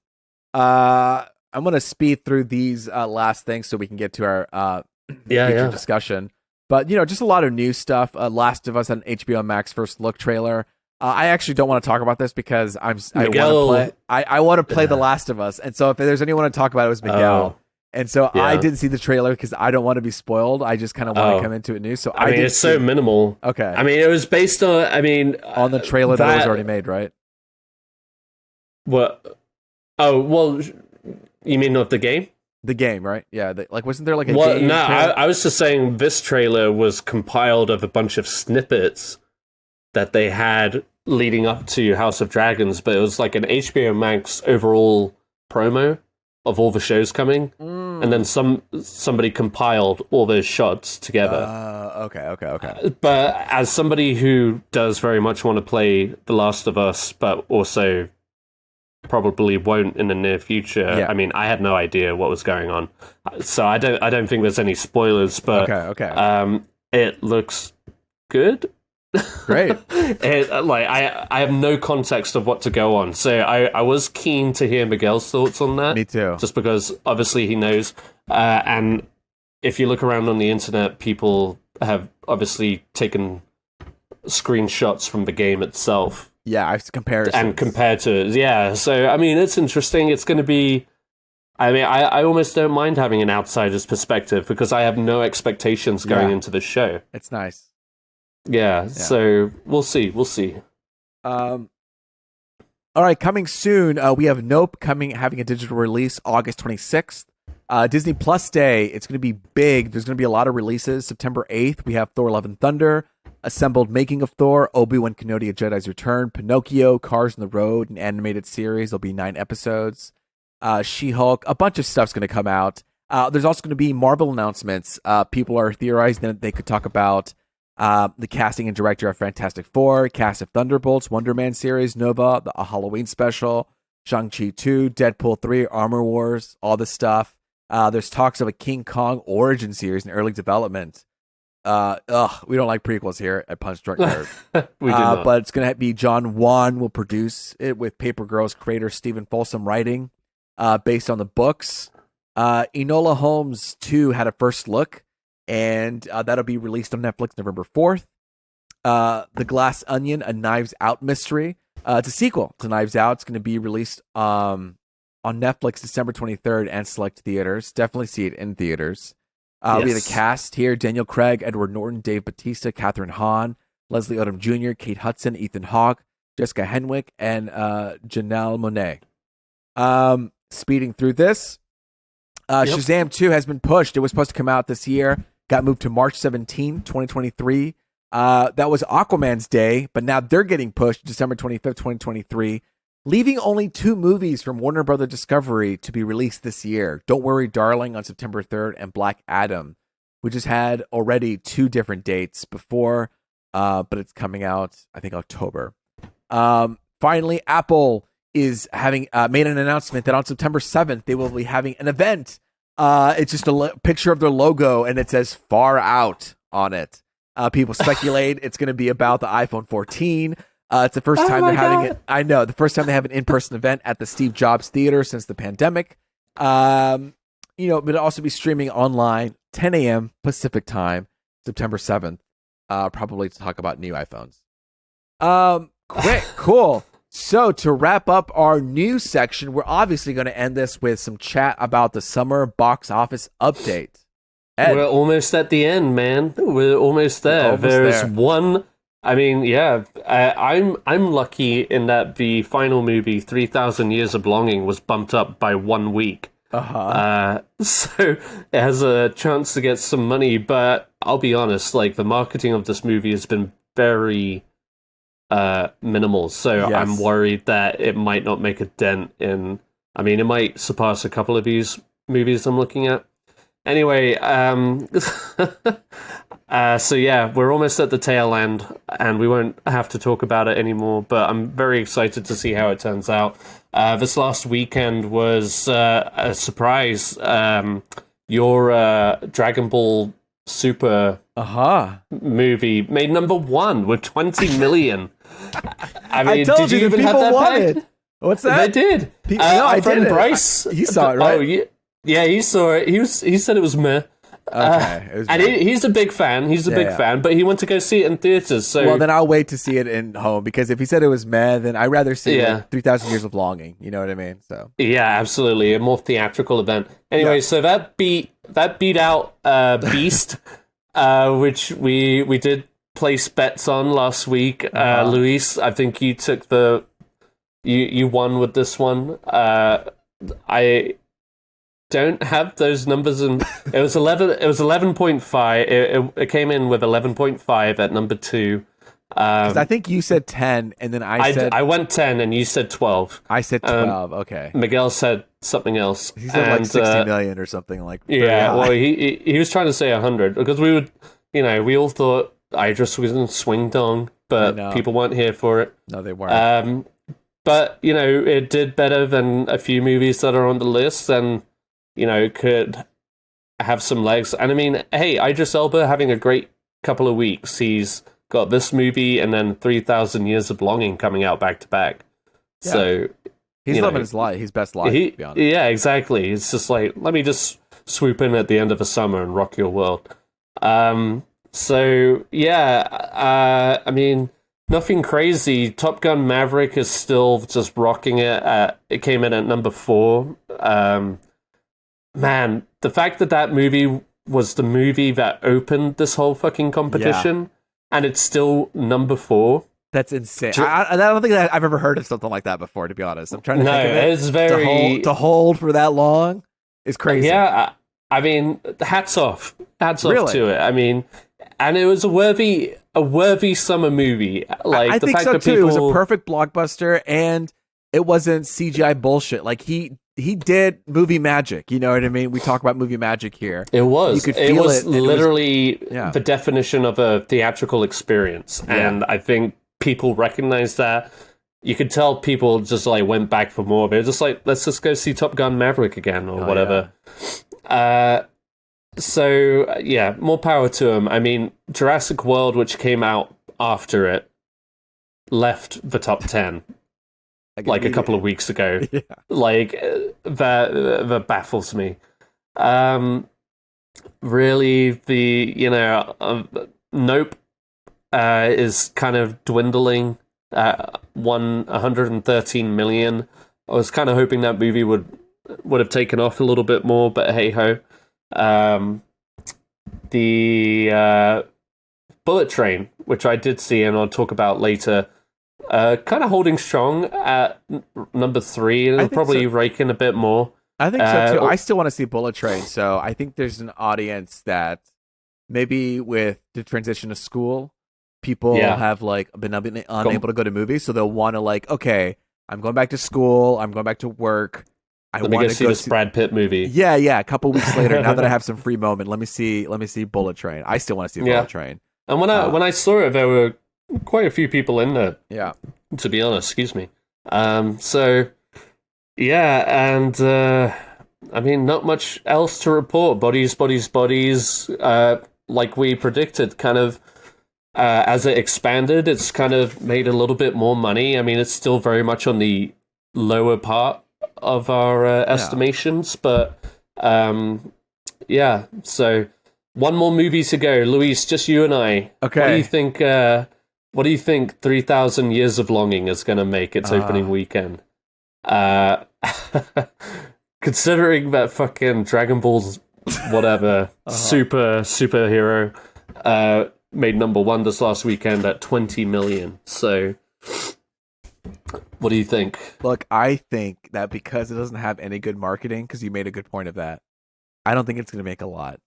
I'm gonna speed through these last things so we can get to our future discussion. But just a lot of new stuff. Last of Us on HBOMax first look trailer. I actually don't want to talk about this because I want to play The Last of Us, and so if there's anyone to talk about, it was Miguel. And so I didn't see the trailer because I don't want to be spoiled. I just kind of want to come into it new. So I mean, it's so minimal. Okay. I mean, it was based on. On the trailer that was already made, right? What? Oh, well, you mean of the game? The game, right? Yeah. Wasn't there like a game? No, trailer? I was just saying this trailer was compiled of a bunch of snippets that they had leading up to House of Dragons, but it was like an HBO overall promo of all the shows coming, and then somebody compiled all those shots together. Okay. But as somebody who does very much want to play The Last of Us, but also probably won't in the near future, I mean, I had no idea what was going on, so I don't think there's any spoilers. But it looks good. Great. I have no context of what to go on, so I was keen to hear Miguel's thoughts on that. Me too. Just because obviously he knows, and if you look around on the internet, people have obviously taken screenshots from the game itself. Yeah, I've compared to it. Yeah, so I mean, it's interesting. It's going to be. I mean, I almost don't mind having an outsider's perspective because I have no expectations going into the show. It's nice. Yeah, so we'll see. All right, coming soon, we have Nope having a digital release August 26th. Disney Plus Day, it's going to be big. There's going to be a lot of releases. September 8th, we have Thor Love and Thunder, Assembled Making of Thor, Obi-Wan Kenobi: A Jedi's Return, Pinocchio, Cars on the Road, an animated series. There'll be 9 episodes. She-Hulk, a bunch of stuff's going to come out. There's also going to be Marvel announcements. People are theorizing that they could talk about The casting and director of Fantastic Four, cast of Thunderbolts, Wonder Man series, Nova, a Halloween special, Shang-Chi 2, Deadpool 3, Armor Wars, all this stuff. There's talks of a King Kong origin series in early development. We don't like prequels here at Punch Drunk Nerd. We do not. But it's going to be John Wan will produce it with Paper Girls creator Stephen Folsom writing, based on the books. Enola Holmes 2 had a first look, and that'll be released on Netflix November 4th. The Glass Onion, a Knives Out mystery. It's a sequel to Knives Out. It's going to be released on Netflix December 23rd and select theaters. Definitely see it in theaters. Yes. We have the cast here: Daniel Craig, Edward Norton, Dave Bautista, Catherine Hahn, Leslie Odom Jr., Kate Hudson, Ethan Hawke, Jessica Henwick, and Janelle Monáe. Speeding through this, Shazam 2 has been pushed. It was supposed to come out this year. Got moved to March 17, 2023. That was Aquaman's day, but now they're getting pushed December 25th, 2023, leaving only 2 movies from Warner Brother Discovery to be released this year. Don't Worry, Darling on September 3rd and Black Adam, which has had already 2 different dates before, but it's coming out, I think, October. Finally, Apple is having made an announcement that on September 7th, they will be having an event. It's just a picture of their logo, and it says Far Out on it. People speculate it's going to be about the iPhone 14. It's the first time they're having it. I know, the first time they have an in-person event at the Steve Jobs Theater since the pandemic. But it'll also be streaming online 10 a.m. Pacific time, September 7th, probably to talk about new iPhones. Quick, cool. So to wrap up our news section, we're obviously going to end this with some chat about the summer box office update. Ed. We're almost at the end, man. We're almost there. There's one. I mean, yeah, I'm lucky in that the final movie, 3,000 Years of Longing, was bumped up by 1 week. So it has a chance to get some money, but I'll be honest, like, the marketing of this movie has been very minimal, so yes. I'm worried that it might not make a dent in... I mean, it might surpass a couple of these movies I'm looking at. Anyway, so yeah, we're almost at the tail end, and we won't have to talk about it anymore, but I'm very excited to see how it turns out. This last weekend was a surprise. Your Dragon Ball Super movie made number 1 with 20 million. I mean, did you even have that wanted. What's that? They did. Our friend Bryce, he saw it, right? Oh, yeah, he saw it. He said it was meh. Okay, it was and he's a big fan. He's a big fan, but he went to go see it in theaters. So well, then I'll wait to see it in home, because if he said it was meh, then I'd rather see 3,000 Years of Longing. You know what I mean? So yeah, absolutely, a more theatrical event. Anyway, so that beat out Beast, which we did place bets on last week. Luis, I think you took you won with this one. I don't have those numbers, and it was 11.5. It came in with 11.5 at number 2. Because I think you said 10, and then I went 10, and you said 12. I said 12. Okay. Miguel said something else. He said like 60 million or something like. Yeah. Well, he was trying to say 100, because we all thought Idris was in Swing Dong, but people weren't here for it. No, they weren't. But it did better than a few movies that are on the list, and could have some legs. And I mean, hey, Idris Elba having a great couple of weeks. He's got this movie and then 3,000 Years of Longing coming out back to back. Yeah. So he's living his life, his best life, to be honest. Yeah, exactly. It's just like, let me just swoop in at the end of the summer and rock your world. So yeah, I mean, nothing crazy. Top Gun Maverick is still just rocking it. It came in at number 4. Man, the fact that movie was the movie that opened this whole fucking competition, and it's still number 4. That's insane. I don't think that I've ever heard of something like that before, to be honest. I'm trying to think of it. It's very... To hold for that long is crazy. Yeah, I mean, hats off. Hats off to it. I mean, and it was a worthy summer movie. Like, I think so, too. It was a perfect blockbuster, and it wasn't CGI bullshit. Like, he he did movie magic. You know what I mean? We talk about movie magic here. It was. You could feel it was literally the definition of a theatrical experience, and I think people recognize that. You could tell people just like went back for more, but it was just like, let's just go see Top Gun Maverick again or whatever. Yeah. So yeah, more power to him. I mean, Jurassic World, which came out after it, left the top 10 like a couple of weeks ago. Yeah. Like that baffles me. Really, Nope is kind of dwindling. 113 million. I was kind of hoping that movie would have taken off a little bit more, but hey ho. The Bullet Train, which I did see and I'll talk about later, kind of holding strong at number 3. It'll probably rake in a bit more. I think so too. I still want to see Bullet Train, so I think there's an audience that maybe with the transition to school, people have like been unable to go to movies, so they'll want to like, okay, I'm going back to school, I'm going back to work. I want to see this Brad Pitt movie. Yeah. A couple weeks later, now that I have some free moment, let me see Bullet Train. I still want to see Bullet Train. And when I saw it, there were quite a few people in there. Yeah. To be honest, excuse me. So yeah, and I mean, not much else to report. Bodies. Like we predicted, kind of. As it expanded, it's kind of made a little bit more money. I mean, it's still very much on the lower part of our estimations, but so one more movie to go. Luis, just you and I. Okay. What do you think 3,000 Years of Longing is going to make its opening weekend? Considering that fucking Dragon Ball's whatever superhero made number 1 this last weekend at 20 million. So, what do you think? Look, I think that because it doesn't have any good marketing, because you made a good point of that, I don't think it's going to make a lot.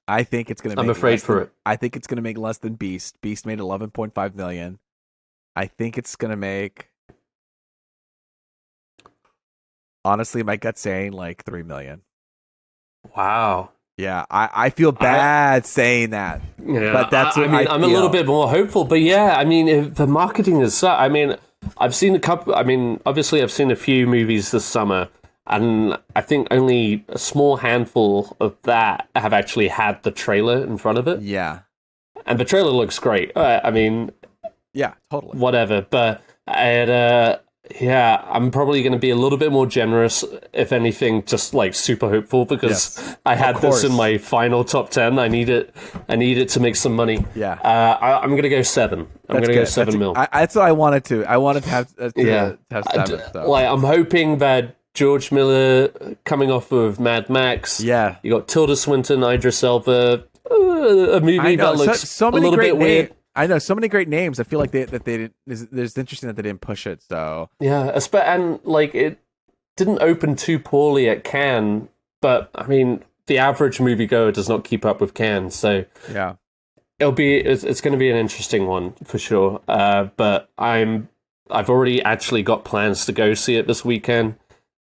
I think it's going to. I'm afraid for it. I think it's going to make less than Beast. Beast made 11.5 million. I think it's going to make. Honestly, my gut's saying like 3 million. Wow. Yeah, I feel bad saying that. Yeah, but that's what I'm a little bit more hopeful. But yeah, I mean, if the marketing is so. I mean, I've seen a couple. I mean, obviously, I've seen a few movies this summer, and I think only a small handful of that have actually had the trailer in front of it. Yeah, and the trailer looks great. I mean, yeah, totally. Whatever, but I'm probably going to be a little bit more generous, if anything, just like super hopeful, because I had this in my final top 10. I need it to make some money. Yeah, I'm going to go 7. I'm going to go 7 mil. That's what I wanted to. I wanted to have 7. So. Like, I'm hoping that George Miller coming off of Mad Max. Yeah, you got Tilda Swinton, Idris Elba, a movie that looks so many a little bit weird. I know so many great names. I feel like they didn't. It's interesting that they didn't push it. So yeah, and like it didn't open too poorly at Cannes, but I mean the average moviegoer does not keep up with Cannes. So yeah, it's going to be an interesting one for sure. But I've already actually got plans to go see it this weekend.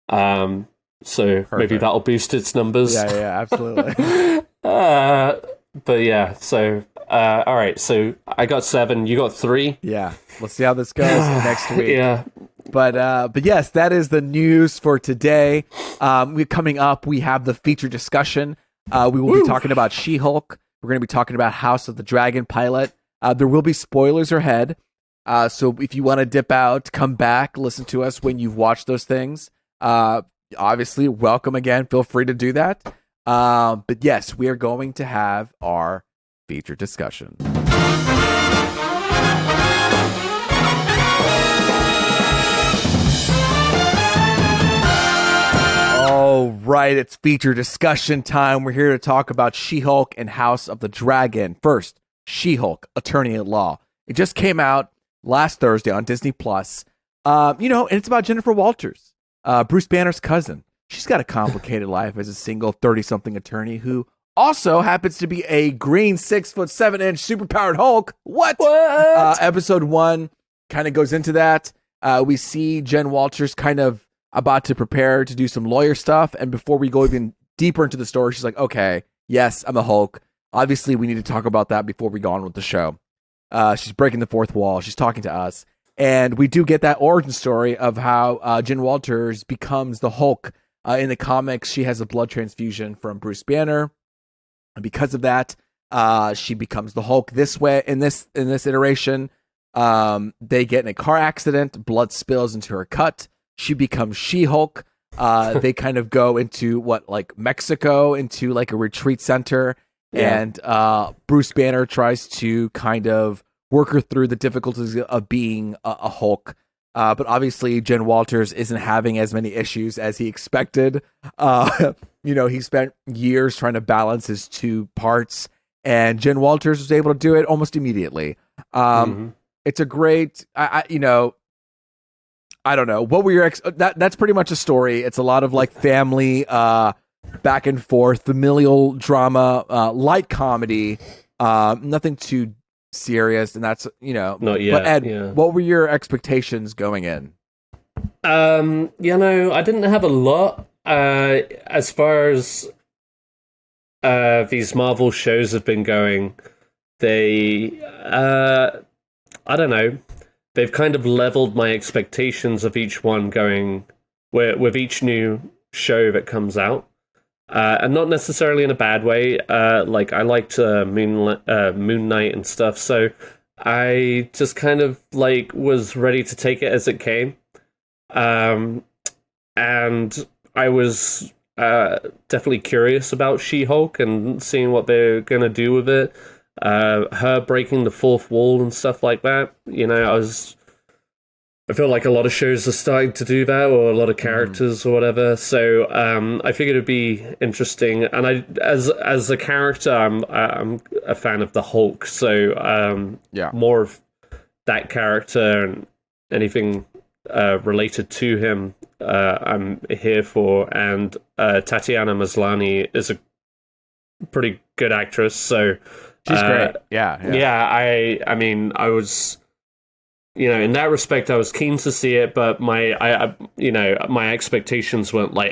So Perfect. Maybe that'll boost its numbers. Yeah, absolutely. But yeah, so. All right, so I got 7, you got 3. Yeah, we'll see how this goes next week. Yeah, but yes, that is the news for today. Coming up, we have the feature discussion. We will be talking about She-Hulk. We're going to be talking about House of the Dragon pilot. There will be spoilers ahead. So if you want to dip out, come back, listen to us when you've watched those things. Obviously, welcome again. Feel free to do that. But yes, we are going to have our feature discussion. All right, it's feature discussion time. We're here to talk about She-Hulk and House of the Dragon. First, She-Hulk, Attorney at Law. It just came out last Thursday on Disney+. And it's about Jennifer Walters, Bruce Banner's cousin. She's got a complicated life as a single 30-something attorney who also happens to be a green 6'7" superpowered Hulk. What? Episode 1 kind of goes into that. We see Jen Walters kind of about to prepare to do some lawyer stuff. And before we go even deeper into the story, she's like, okay, yes, I'm a Hulk. Obviously, we need to talk about that before we go on with the show. She's breaking the fourth wall. She's talking to us. And we do get that origin story of how Jen Walters becomes the Hulk. In the comics, she has a blood transfusion from Bruce Banner. And because of that, she becomes the Hulk this way. In this iteration, they get in a car accident. Blood spills into her cut. She becomes She-Hulk. They kind of go into Mexico, into like a retreat center. Yeah. And Bruce Banner tries to kind of work her through the difficulties of being a Hulk. But obviously, Jen Walters isn't having as many issues as he expected. He spent years trying to balance his two parts, and Jen Walters was able to do it almost immediately. It's a great, I don't know. What were your that's pretty much a story. It's a lot of like family, back and forth, familial drama, light comedy, nothing too serious, and that's not yet. But Ed, what were your expectations going in? I didn't have a lot as far as these Marvel shows have been going. They I don't know, they've kind of leveled my expectations of each one going with each new show that comes out. And not necessarily in a bad way. Like I liked Moon Knight and stuff, so I just kind of like was ready to take it as it came. And I was definitely curious about She-Hulk and seeing what they're gonna do with it. Her breaking the fourth wall and stuff like that. I feel like a lot of shows are starting to do that, or a lot of characters or whatever. So I figured it'd be interesting. And I, as a character, I'm a fan of the Hulk. So more of that character and anything related to him, I'm here for. And Tatiana Maslany is a pretty good actress. So she's great. Yeah. I mean, I was. In that respect, I was keen to see it, but my expectations weren't like,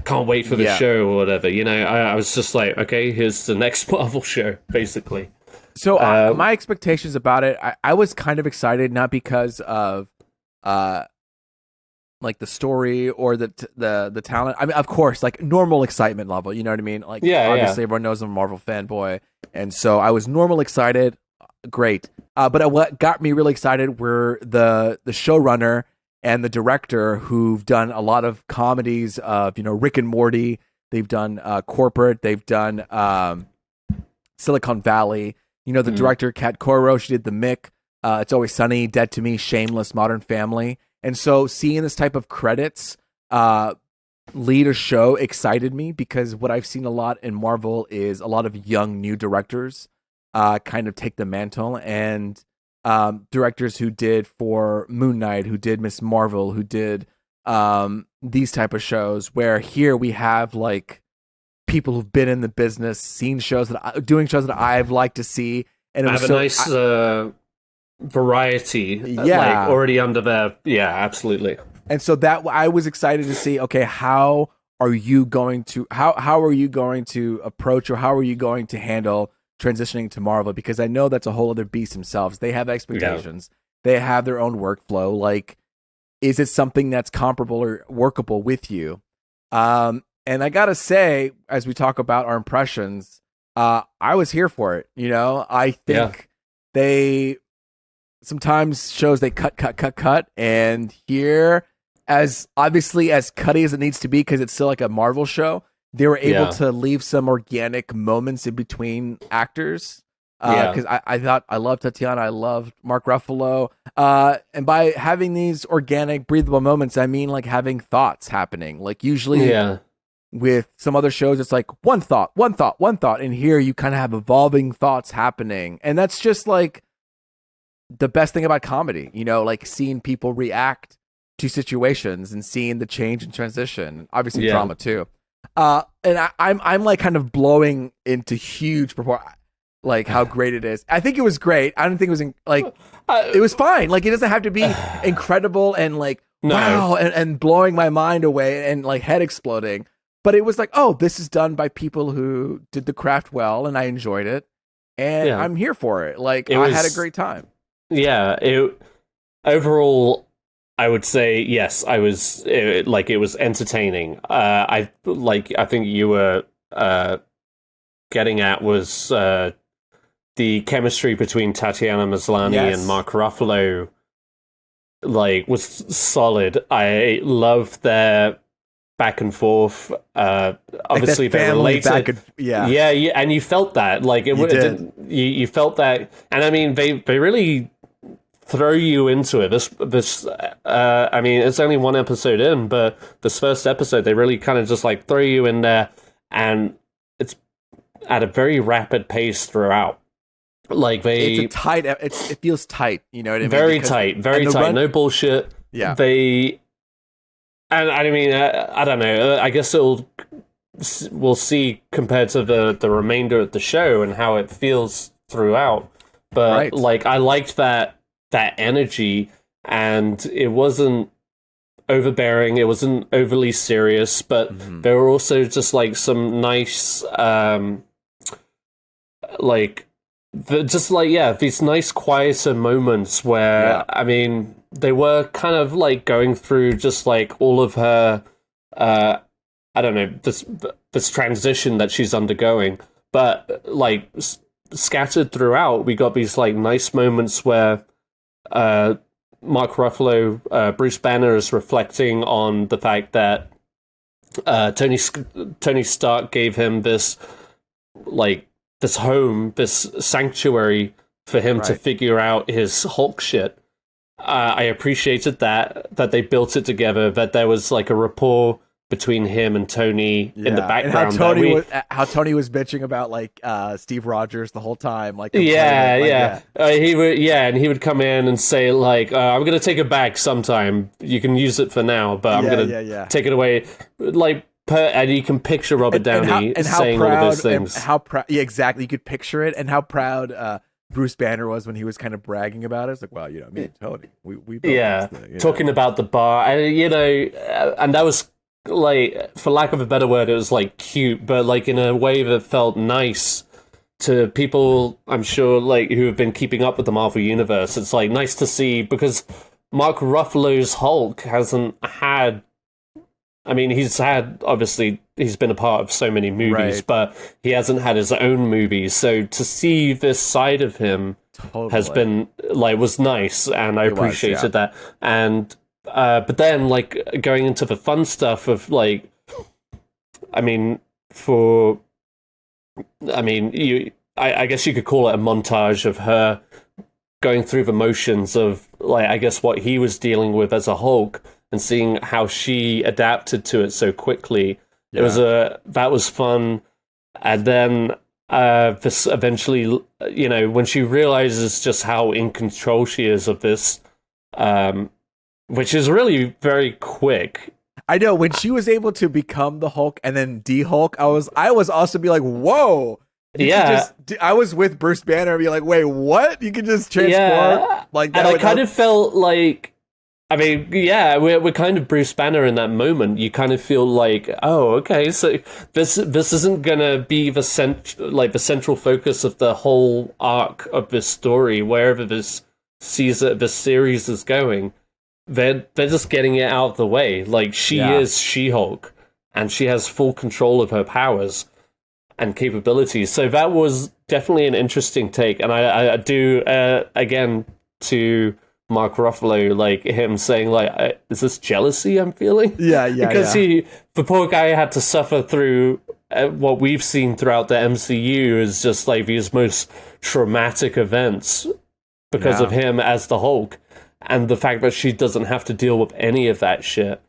can't wait for the show or whatever. I was just like, okay, here's the next Marvel show, basically. So my expectations about it, I was kind of excited, not because of like the story or the talent. I mean, of course, like normal excitement level. You know what I mean? Like, obviously, everyone knows I'm a Marvel fanboy, and so I was normal excited. Great. But what got me really excited were the showrunner and the director who've done a lot of comedies of, Rick and Morty. They've done Corporate. They've done Silicon Valley. The director, Kat Coiro, she did The Mick, It's Always Sunny, Dead to Me, Shameless, Modern Family. And so seeing this type of credits lead a show excited me, because what I've seen a lot in Marvel is a lot of young, new directors kind of take the mantle, and directors who did for Moon Knight, who did Miss Marvel, who did these type of shows, where here we have like people who've been in the business, seen shows doing shows that I've liked to see, and it was a nice variety, like already under there. Yeah, absolutely. And so that I was excited to see. Okay, how are you going to approach, or how are you going to handle transitioning to Marvel? Because I know that's a whole other beast themselves. They have expectations. Yeah. They have their own workflow. Like, is it something that's comparable or workable with you? And I gotta say, as we talk about our impressions, I was here for it. I think they sometimes shows they cut, and here, as obviously as cutty as it needs to be, because it's still like a Marvel show, they were able to leave some organic moments in between actors. Because I loved Tatiana, I loved Mark Ruffalo. And by having these organic, breathable moments, I mean like having thoughts happening. Like usually with some other shows, it's like one thought. And here you kind of have evolving thoughts happening. And that's just like the best thing about comedy, like seeing people react to situations and seeing the change and transition. Obviously drama too. And I'm like kind of blowing into huge proportion, like how great it is. I think it was great. I don't think it was it was fine. Like, it doesn't have to be incredible and like wow, and blowing my mind away and like head exploding. But it was like, oh, this is done by people who did the craft well, and I enjoyed it, and I'm here for it. Like, I had a great time. Yeah, overall, I would say yes. I was it was entertaining. I think you were getting at was the chemistry between Tatiana Maslany and Mark Ruffalo. Like, was solid. I love their back and forth. Obviously, like they're related. Yeah, and you felt that. Like you felt that, and I mean, they really throw you into it. I mean, it's only one episode in, but this first episode, they really kind of just like throw you in there, and it's at a very rapid pace throughout. Like it's a tight. It feels tight. You know what I mean? Very tight. No bullshit. Yeah. And I mean, I don't know. I guess we'll see compared to the remainder of the show and how it feels throughout. But like, I liked that energy, and it wasn't overbearing. It wasn't overly serious, but there were also just like some nice, these nice quieter moments where I mean, they were kind of like going through just like all of her, I don't know, this transition that she's undergoing, but like scattered throughout, we got these like nice moments where Mark Ruffalo, Bruce Banner is reflecting on the fact that Tony Stark gave him this home, this sanctuary for him to figure out his Hulk shit. I appreciated that they built it together, that there was like a rapport between him and Tony in the background. And how Tony was bitching about like Steve Rogers the whole time. Like, he would come in and say like, I'm going to take it back sometime. You can use it for now, but I'm going to take it away. Like, and you can picture Robert Downey saying all of those things. How proud? Yeah, exactly. You could picture it, and how proud Bruce Banner was when he was kind of bragging about it. It's like, well, you know, me and Tony, we built this thing, talking about the bar, and you know, and that was like, for lack of a better word, it was like cute, but like in a way that felt nice to people, I'm sure, like who have been keeping up with the Marvel Universe. It's like nice to see, because Mark Ruffalo's Hulk hasn't had. I mean, he's been a part of so many movies, but he hasn't had his own movies. So to see this side of him has been like, was nice, and I appreciated that. And but then like going into the fun stuff of like, I guess you could call it a montage of her going through the motions of like, I guess what he was dealing with as a Hulk, and seeing how she adapted to it so quickly. That was fun. And then this eventually, you know, when she realizes just how in control she is of this, which is really very quick. I know, when she was able to become the Hulk and then de-Hulk, I was also be like, whoa. I was with Bruce Banner and be like, wait, what? You can just transform like that? And I kind of felt like, I mean, we're kind of Bruce Banner in that moment. You kind of feel like, oh, okay, so this isn't gonna be the central focus of the whole arc of this story, wherever this series is going. They're just getting it out of the way. Like, she is She-Hulk, and she has full control of her powers and capabilities. So that was definitely an interesting take, and I do again to Mark Ruffalo, like him saying like, is this jealousy I'm feeling? Because the poor guy had to suffer through what we've seen throughout the MCU is just like these most traumatic events because of him as the Hulk, and the fact that she doesn't have to deal with any of that shit.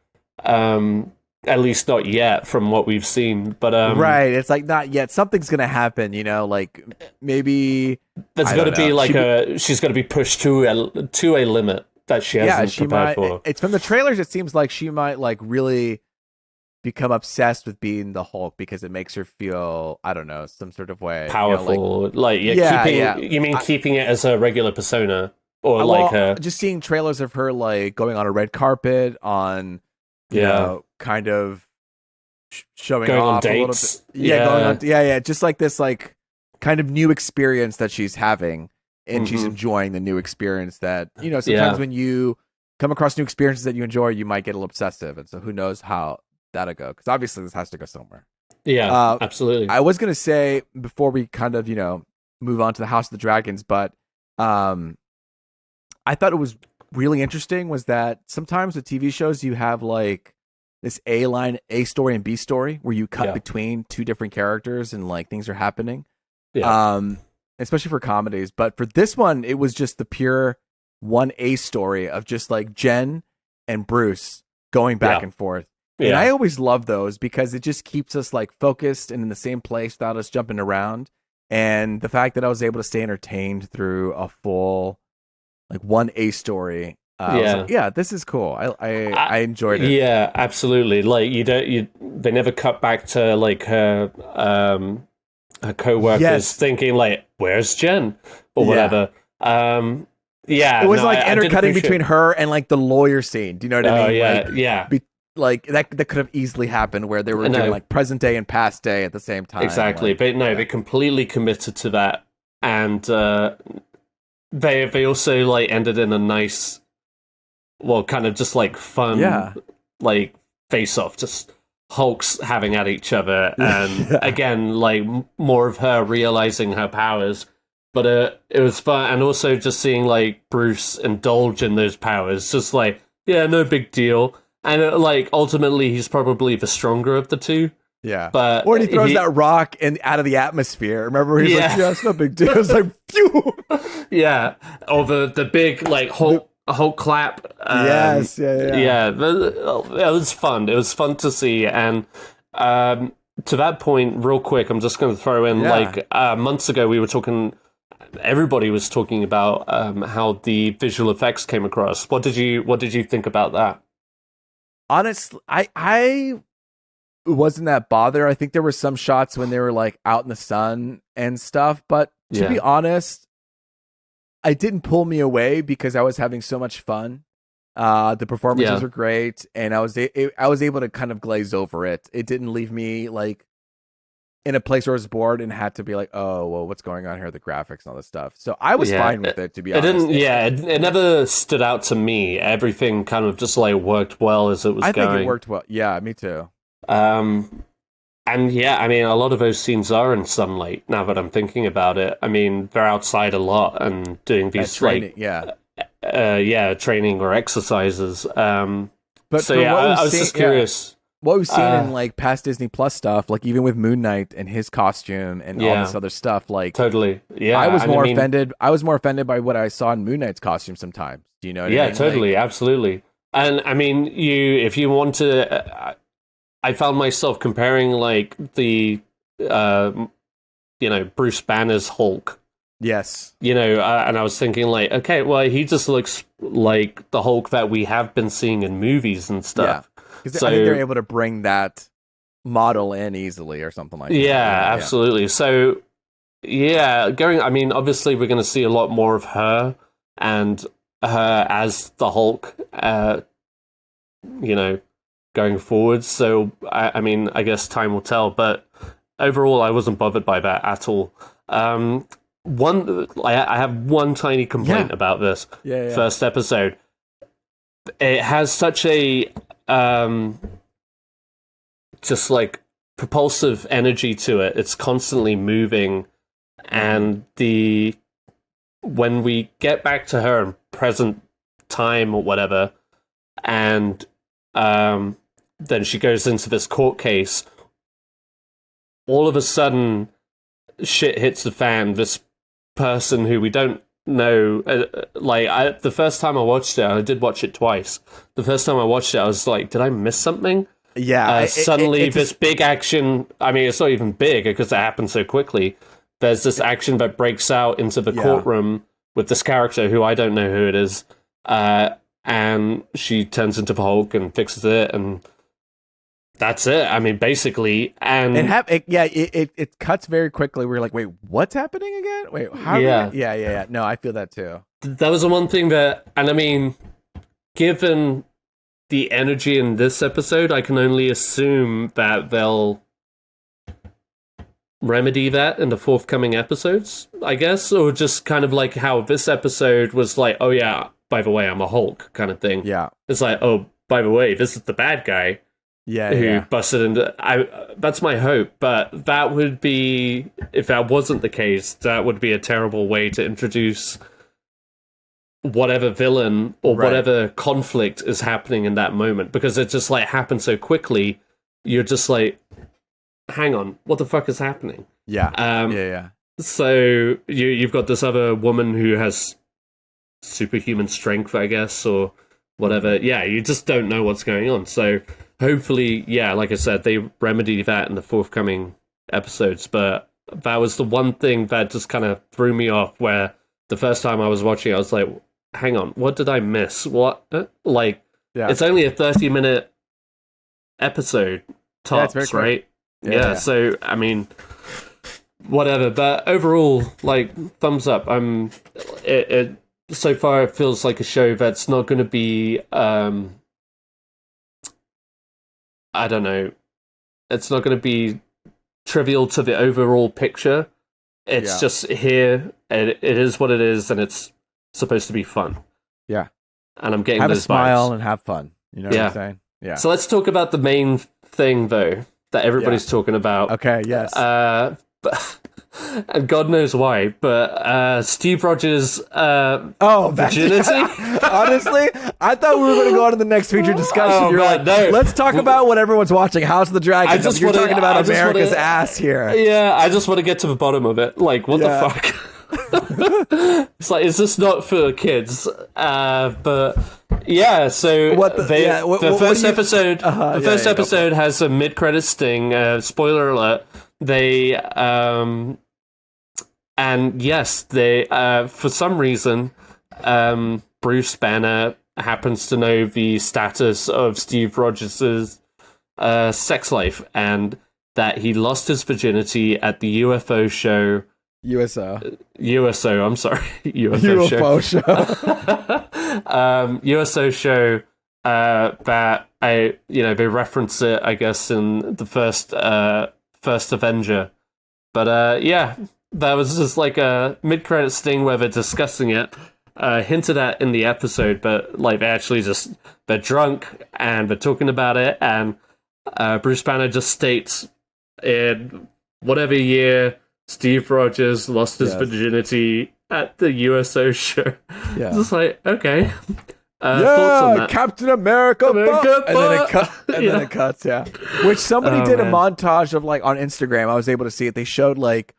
At least not yet, from what we've seen. But right, it's like not yet. Something's gonna happen, you know. Like maybe there's gonna be like she's gonna be pushed to a limit that she hasn't prepared for. It's from the trailers. It seems like she might like really become obsessed with being the Hulk because it makes her feel, I don't know, some sort of way powerful. You mean keeping it as a regular persona? or like her just seeing trailers of her like going on a red carpet on, you know, kind of showing going off on a little dates. bit. Going on, just like this like kind of new experience that she's having, and she's enjoying the new experience that, you know, sometimes when you come across new experiences that you enjoy, you might get a little obsessive, and so who knows how that'll go, because obviously this has to go somewhere. Absolutely. I was gonna say before we kind of, you know, move on to the House of the Dragons, but I thought it was really interesting was that sometimes with TV shows you have like this A line, A story, and B story where you cut between two different characters and like things are happening. Especially for comedies. But for this one, it was just the pure one A story of just like Jen and Bruce going back and forth. And I always love those because it just keeps us like focused and in the same place without us jumping around. And the fact that I was able to stay entertained through a full like one A story. This is cool. I enjoyed it. Yeah, absolutely. Like they never cut back to like her co-workers thinking like, where's Jen or whatever. It was like intercutting between her and like the lawyer scene. Do you know what I mean? Like that could have easily happened where they were doing like present day and past day at the same time. Exactly. Like, but no, they completely committed to that. And they also like ended in a nice, well, kind of just like fun, like face off, just Hulks having at each other. And again, like more of her realizing her powers. But it was fun. And also just seeing like Bruce indulge in those powers, just like, no big deal. And like ultimately, he's probably the stronger of the two. Yeah, but or he throws that rock out of the atmosphere. Remember, he's like, "Yeah, it's no big deal." It's like, phew. Or the big like Hulk clap. It was fun. It was fun to see. And to that point, real quick, I'm just going to throw in like months ago we were talking. Everybody was talking about how the visual effects came across. What did you think about that? Honestly, I wasn't that bothered. I think there were some shots when they were like out in the sun and stuff, but to be honest, it didn't pull me away because I was having so much fun. The performances were great, and I was able to kind of glaze over it. It didn't leave me like in a place where I was bored and had to be like, oh, well, what's going on here? The graphics and all this stuff. So I was fine with it, to be honest. It never stood out to me. Everything kind of just like worked well as it was going. I think it worked well. Yeah, me too. And I mean, a lot of those scenes are in sunlight now that I'm thinking about it. I mean, they're outside a lot and doing these training, training or exercises. I was just curious. What we've seen in like past Disney Plus stuff, like even with Moon Knight and his costume and all this other stuff, like totally, I was more offended. I was more offended by what I saw in Moon Knight's costume sometimes. Do you know what I mean? Yeah, totally, like, absolutely. And I mean, if you want to, I found myself comparing like the, Bruce Banner's Hulk. Yes. And I was thinking like, okay, well, he just looks like the Hulk that we have been seeing in movies and stuff. Because I think they're able to bring that model in easily or something like that. Yeah, absolutely. So, I mean, obviously we're going to see a lot more of her and her as the Hulk, going forward. So, I mean, I guess time will tell. But overall, I wasn't bothered by that at all. I have one tiny complaint about this first episode. It has such a just like propulsive energy to it. It's constantly moving, and when we get back to her in present time or whatever, and then she goes into this court case, all of a sudden shit hits the fan. This person who we don't know, the first time I watched it, I did watch it twice. The first time I watched it, I was like, did I miss something? Yeah. Suddenly, this big action, I mean, it's not even big because it happened so quickly. There's this action that breaks out into the courtroom with this character who I don't know who it is. And she turns into the Hulk and fixes it, and that's it. I mean, basically, and it cuts very quickly. We're like, wait, what's happening again? Wait, how? Yeah. No, I feel that too. that was the one thing that, and I mean, given the energy in this episode, I can only assume that they'll remedy that in the forthcoming episodes, I guess, or just kind of like how this episode was like, oh yeah, by the way, I'm a Hulk kind of thing. Yeah. It's like, oh, by the way, this is the bad guy. Yeah, who busted into. That's my hope, but that would be, if that wasn't the case, that would be a terrible way to introduce whatever villain or whatever conflict is happening in that moment, because it just like happened so quickly. You're just like, hang on, what the fuck is happening? Yeah. So you've got this other woman who has superhuman strength, I guess, or whatever. Yeah, you just don't know what's going on. So hopefully, yeah, like I said, they remedy that in the forthcoming episodes. But that was the one thing that just kind of threw me off, where the first time I was watching, I was like, hang on, what did I miss? What? It's only a 30-minute episode tops, right? Yeah, so, I mean, whatever. But overall, like, thumbs up. So far, it feels like a show that's not going to be, I don't know, it's not going to be trivial to the overall picture. It's just here, and it is what it is, and it's supposed to be fun. Yeah. And I'm getting have those a smile vibes. and have fun. You know what I'm saying? Yeah. So let's talk about the main thing, though, that everybody's talking about. Okay, yes. And God knows why, but Steve Rogers' virginity? Honestly, I thought we were going to go on to the next feature discussion. You're like, no. Let's talk about what everyone's watching. House of the Dragon. You're talking about America's ass here. Yeah, I just want to get to the bottom of it. Like, what the fuck? It's like, is this not for kids? But yeah, so the first episode has a mid-credit sting. Spoiler alert. They and yes, they for some reason Bruce Banner happens to know the status of Steve Rogers' sex life, and that he lost his virginity at the UFO show. USO, I'm sorry. UFO show. USO show that they reference it, I guess, in the first Avenger. But that was just like a mid-credit sting where they're discussing it, hinted at in the episode, but like they're drunk and they're talking about it, and Bruce Banner just states, in whatever year Steve Rogers lost his virginity at the USO show. Yeah. Just like, okay. Thoughts on that? Captain America, and then it cuts, Which somebody did a montage of, like, on Instagram. I was able to see it. They showed, like,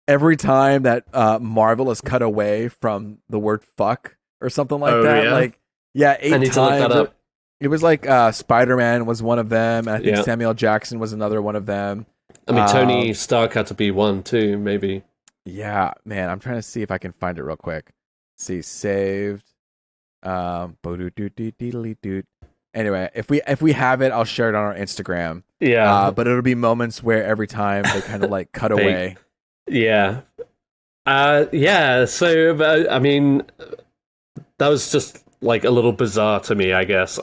every time that Marvel has cut away from the word fuck or something like that. Yeah? Like, 8 times. I need to look that up. It was like Spider-Man was one of them, and I think Samuel Jackson was another one of them. I mean, Tony Stark had to be one too, maybe. Yeah, man, I'm trying to see if I can find it real quick. Let's see, saved. Anyway, if we have it, I'll share it on our Instagram. Yeah, but it'll be moments where every time they kind of like cut away. Yeah. So I mean, that was just like a little bizarre to me, I guess.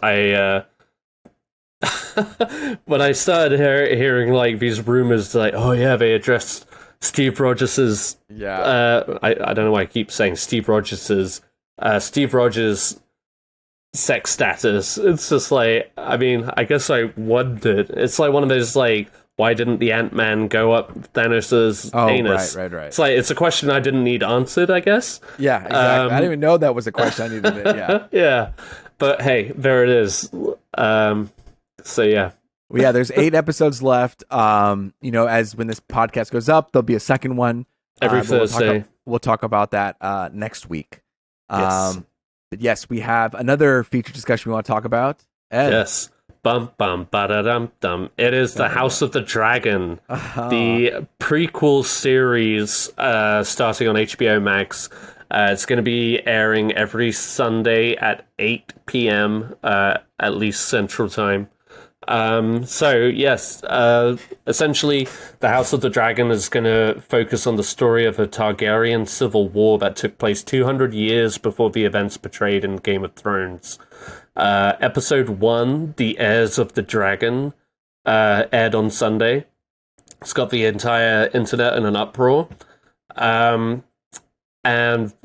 When I started hearing like these rumors, like, oh yeah, they addressed Steve Rogers' I don't know why I keep saying Steve Rogers' sex status. It's just like, I mean, I guess I wondered. It's like one of those, like, why didn't the Ant-Man go up Thanos' anus? Right. It's like, it's a question I didn't need answered, I guess. Yeah, exactly. I didn't even know that was a question I needed. Yeah. But hey, there it is. So yeah. Well, yeah, there's 8 episodes left. As when this podcast goes up, there'll be a second one. Every Thursday. We'll talk about that next week. Yes. But yes, we have another feature discussion we want to talk about. Ed. Yes. Bum bum ba-da-dum dum. It is the House of the Dragon, the prequel series starting on HBOMax. It's going to be airing every Sunday at 8 p.m. At least Central Time. So yes, essentially, the House of the Dragon is going to focus on the story of a Targaryen civil war that took place 200 years before the events portrayed in Game of Thrones. Episode 1, The Heirs of the Dragon, aired on Sunday. It's got the entire internet in an uproar. And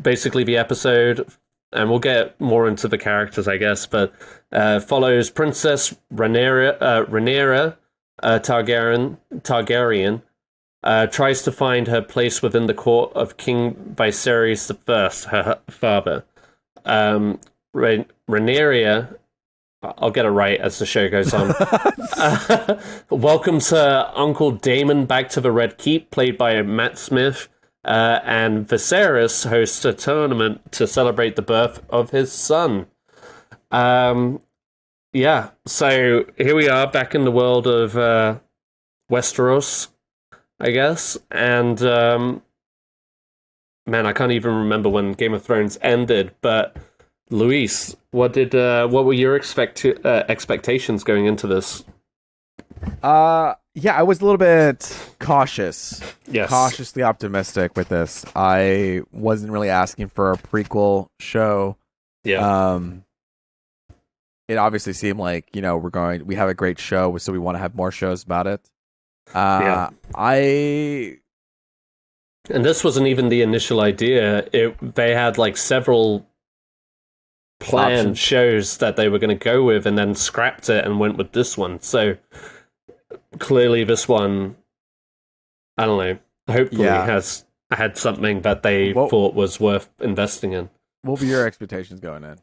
basically the episode, and we'll get more into the characters, I guess, but follows Princess Rhaenyra Targaryen tries to find her place within the court of King Viserys I, her father. Rhaenyra, I'll get it right as the show goes on, welcomes her Uncle Daemon back to the Red Keep, played by Matt Smith, and Viserys hosts a tournament to celebrate the birth of his son. Yeah, so here we are back in the world of Westeros, I guess, and man, I can't even remember when Game of Thrones ended, but Luis, what were your expectations going into this? Yeah, I was a little bit cautious. Yes. Cautiously optimistic with this. I wasn't really asking for a prequel show. Yeah. It obviously seemed like, we have a great show, so we want to have more shows about it. And this wasn't even the initial idea. They had like several planned shows that they were going to go with and then scrapped it and went with this one. So clearly this one, I don't know, hopefully has had something that they thought was worth investing in. What were your expectations going in?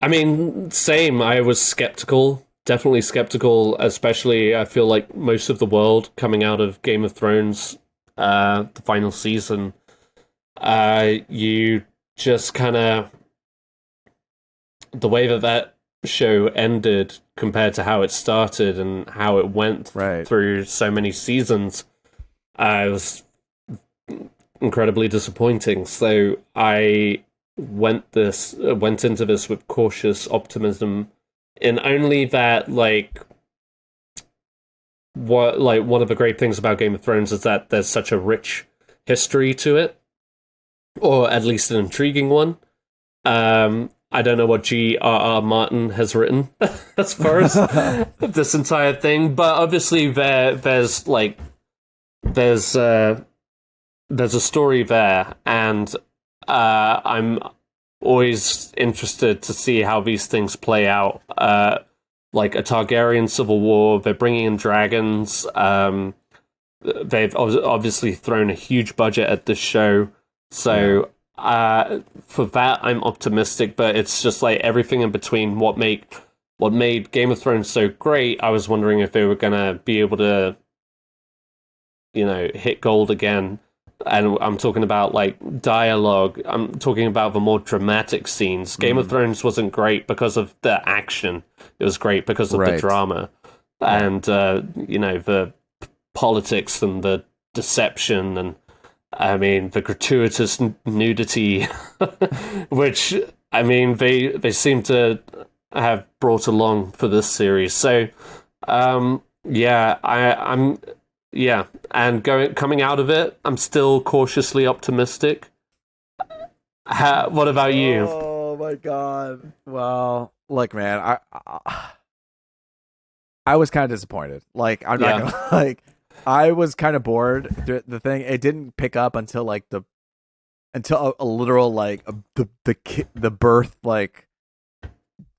I mean, same. I was skeptical, definitely skeptical, especially I feel like most of the world coming out of Game of Thrones, the final season, you just kind of, the way that show ended compared to how it started and how it went through so many seasons, it was incredibly disappointing. So I went into this with cautious optimism, in only that one of the great things about Game of Thrones is that there's such a rich history to it, or at least an intriguing one. I don't know what G.R.R. Martin has written as far as this entire thing, but obviously there's a story there, and I'm always interested to see how these things play out. Like a Targaryen civil war, they're bringing in dragons. They've obviously thrown a huge budget at this show, so for that I'm optimistic. But it's just like everything in between. What made Game of Thrones so great? I was wondering if they were gonna be able to, hit gold again. And I'm talking about like dialogue. I'm talking about the more dramatic scenes. Game of Thrones wasn't great because of the action. It was great because of the drama, and the politics and the deception, and I mean the gratuitous nudity, which I mean they seem to have brought along for this series. So I'm coming out of it, I'm still cautiously optimistic. What about you? Oh my god! Well, look, man, I was kind of disappointed. Like, I'm not gonna like. I was kind of bored. The thing, it didn't pick up until a literal the birth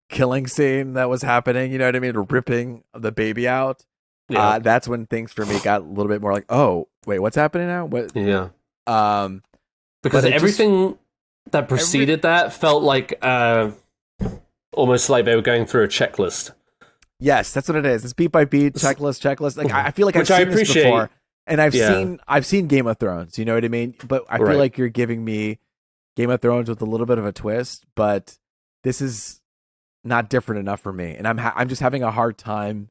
killing scene that was happening. You know what I mean? Ripping the baby out. Yeah. That's when things for me got a little bit more like, oh wait, what's happening now? What? Yeah. Because everything that preceded that felt like almost like they were going through a checklist. Yes, that's what it is. It's beat by beat, checklist. Like I feel like I've seen this before, and I've seen Game of Thrones. You know what I mean? But I feel like you're giving me Game of Thrones with a little bit of a twist. But this is not different enough for me, and I'm just having a hard time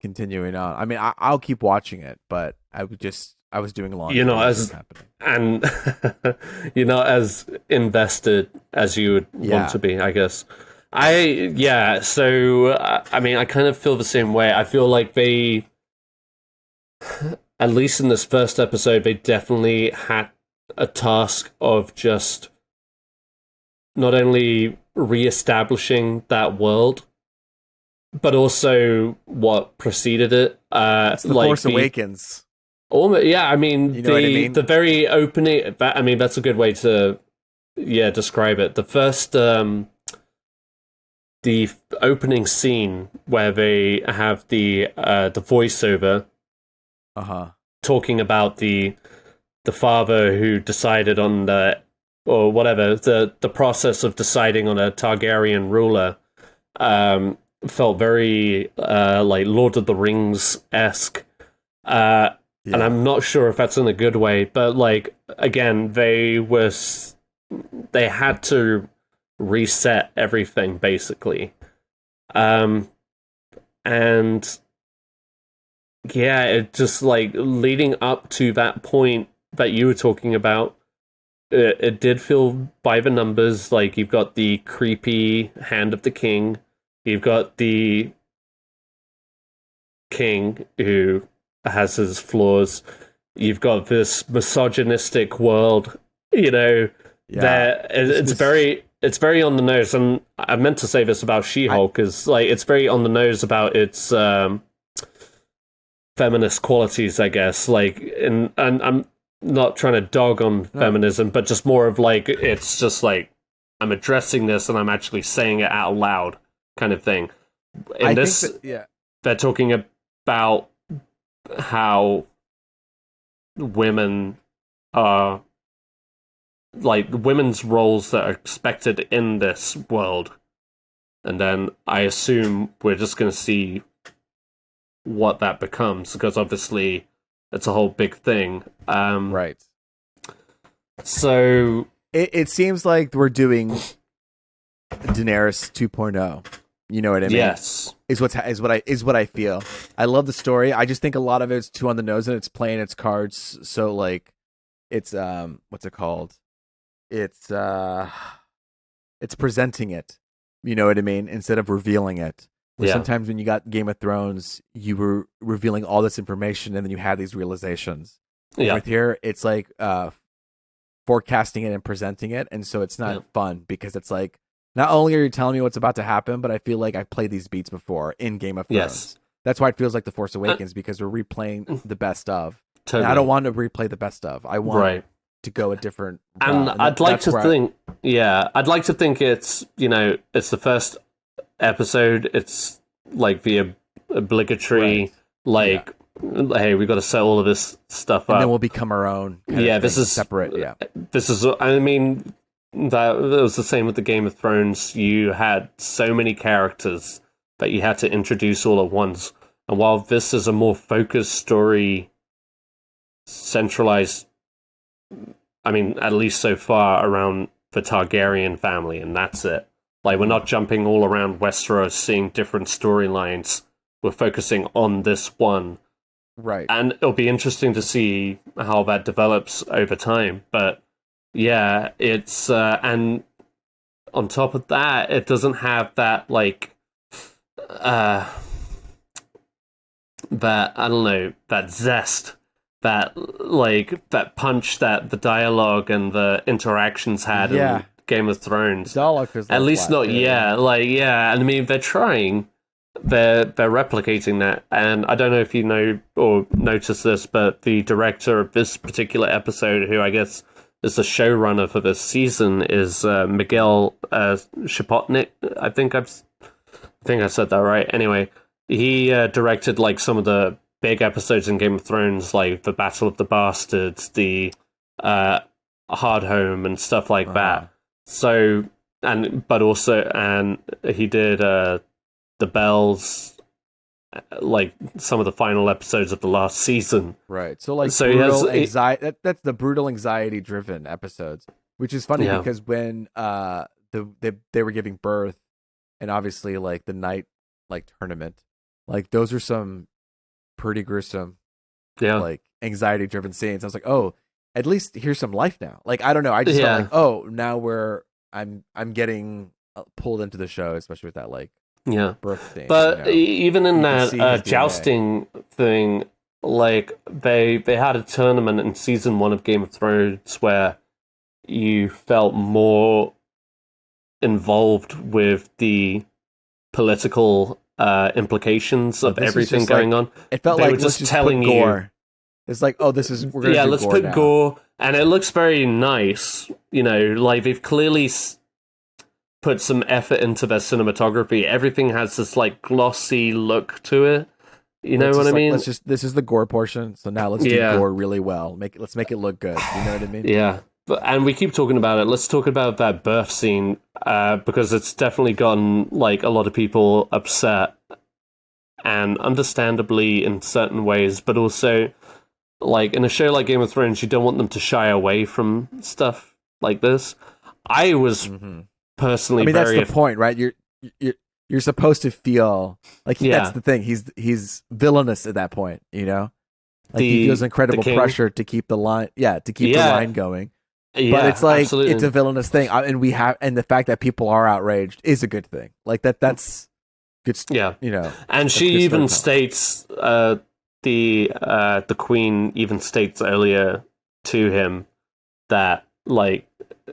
continuing on. I mean, I'll keep watching it, but I was doing laundry. You're not as invested as you would want to be, I guess. So I mean, I kind of feel the same way. I feel like they, at least in this first episode, they definitely had a task of just not only re-establishing that world, but also what preceded it. It's the Force Awakens. Yeah, I mean, you know what I mean? The very opening. I mean, that's a good way to describe it. The first, the opening scene where they have the voiceover, talking about the father who decided on or whatever, the process of deciding on a Targaryen ruler, felt very like Lord of the Rings-esque. And I'm not sure if that's in a good way, but like, again, they had to reset everything, basically. And yeah, it just like leading up to that point that you were talking about, it did feel by the numbers. Like, you've got the creepy Hand of the King, you've got the king who has his flaws, you've got this misogynistic world, that it's very on the nose. And I meant to say this about She-Hulk, is like, it's very on the nose about its feminist qualities, I guess. Like, and I'm not trying to dog on feminism, but just more of like, it's just like, I'm addressing this and I'm actually saying it out loud, kind of thing. They're talking about how women are, like, women's roles that are expected in this world, and then I assume we're just going to see what that becomes, because obviously it's a whole big thing. Right. So it seems like we're doing Daenerys 2.0. You know what I mean? Yes. Is what I feel. I love the story. I just think a lot of it's too on the nose, and it's playing its cards. So like, it's what's it called? It's presenting it. You know what I mean? Instead of revealing it. Where sometimes when you got Game of Thrones, you were revealing all this information, and then you had these realizations. Yeah. With here, it's like forecasting it and presenting it, and so it's not fun, because it's like, not only are you telling me what's about to happen, but I feel like I've played these beats before in Game of Thrones. Yes. That's why it feels like The Force Awakens, because we're replaying the best of. Totally. And I don't want to replay the best of. I want to go a different route. And I'd like to think it's, it's the first episode. It's like the obligatory, hey, we've got to set all of this stuff up. And then we'll become our own. This is separate. Yeah. This is, I mean, that was the same with the Game of Thrones. You had so many characters that you had to introduce all at once. And while this is a more focused story, centralized, I mean, at least so far, around the Targaryen family, and that's it. Like, we're not jumping all around Westeros, seeing different storylines. We're focusing on this one. Right. And it'll be interesting to see how that develops over time. But yeah, it's and on top of that, it doesn't have that, like, that, I don't know, that zest, that, like, that punch that the dialogue and the interactions had in Game of Thrones. At least not, I mean, they're trying. They're replicating that, and I don't know if you know or noticed this, but the director of this particular episode, who I guess is the showrunner for this season, is Miguel Chapotnik. I think I said that right. Anyway, he directed like some of the big episodes in Game of Thrones, like the Battle of the Bastards, the Hard Home, and stuff like that. So, and he did the Bells, like some of the final episodes of the last season. Right. So like, brutal anxiety. That's the brutal anxiety driven episodes, which is funny because when they were giving birth, and obviously like the night tournament, like those are some pretty gruesome, like anxiety driven scenes. I was like, oh, at least here's some life now. Like, I don't know. I just felt like, oh, now I'm getting pulled into the show, especially with that like birth thing. But even in that jousting thing, like they had a tournament in season 1 of Game of Thrones where you felt more involved with the political implications of everything going on. It felt they like were just telling you. It's like, oh, this is we're gonna do let's gore put now. gore, and it looks very nice. You know, like they've clearly put some effort into their cinematography. Everything has this like glossy look to it. You know what I mean? This is the gore portion, so now let's do gore really well. Let's make it look good. You know what I mean? Yeah. And we keep talking about it. Let's talk about that birth scene because it's definitely gotten like a lot of people upset, and understandably in certain ways, but also like in a show like Game of Thrones, you don't want them to shy away from stuff like this. I was personally, that's the point, right? You're supposed to feel like that's the thing. He's villainous at that point, you know. Like he feels incredible pressure to keep the line, the line going. But it's like absolutely. It's a villainous thing, and the fact that people are outraged is a good thing. Like that's good. You know. And she even states the queen even states earlier to him that like,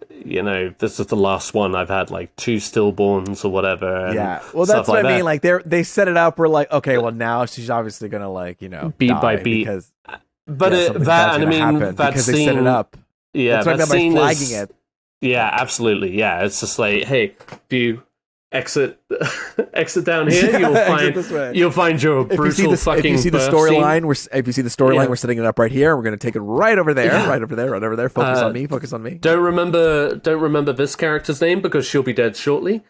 you know, this is the last one. I've had like 2 stillborns or whatever. And well, that's what I mean. Like they set it up. We're like, okay, well now she's obviously gonna like, you know, beat by beat. Because, but that scene, they set it up. Yeah, that's what I mean by flagging it. Yeah, absolutely. Yeah, it's just like, hey, if you exit down here, you'll find your brutal fucking. If you see the storyline, we're setting it up right here. We're going to take it right over there, right over there. Focus on me. Focus on me. Don't remember this character's name because she'll be dead shortly.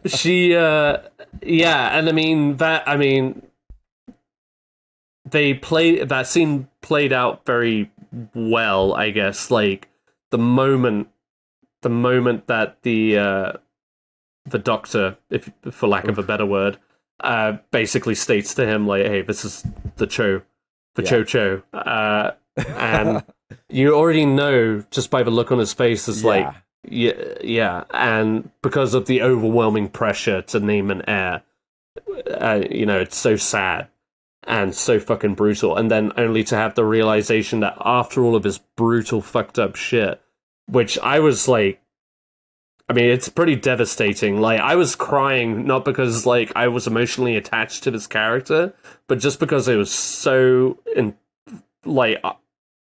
She, and I mean, that scene played out very well, I guess. Like the moment that the doctor, if for lack of a better word, basically states to him like, "Hey, this is the Choo, Cho," and you already know just by the look on his face is like, yeah, and because of the overwhelming pressure to name an heir, you know, it's so sad. And so fucking brutal. And then only to have the realization that after all of this brutal, fucked up shit, which I was like, I mean, it's pretty devastating. Like, I was crying, not because, like, I was emotionally attached to this character, but just because it was so,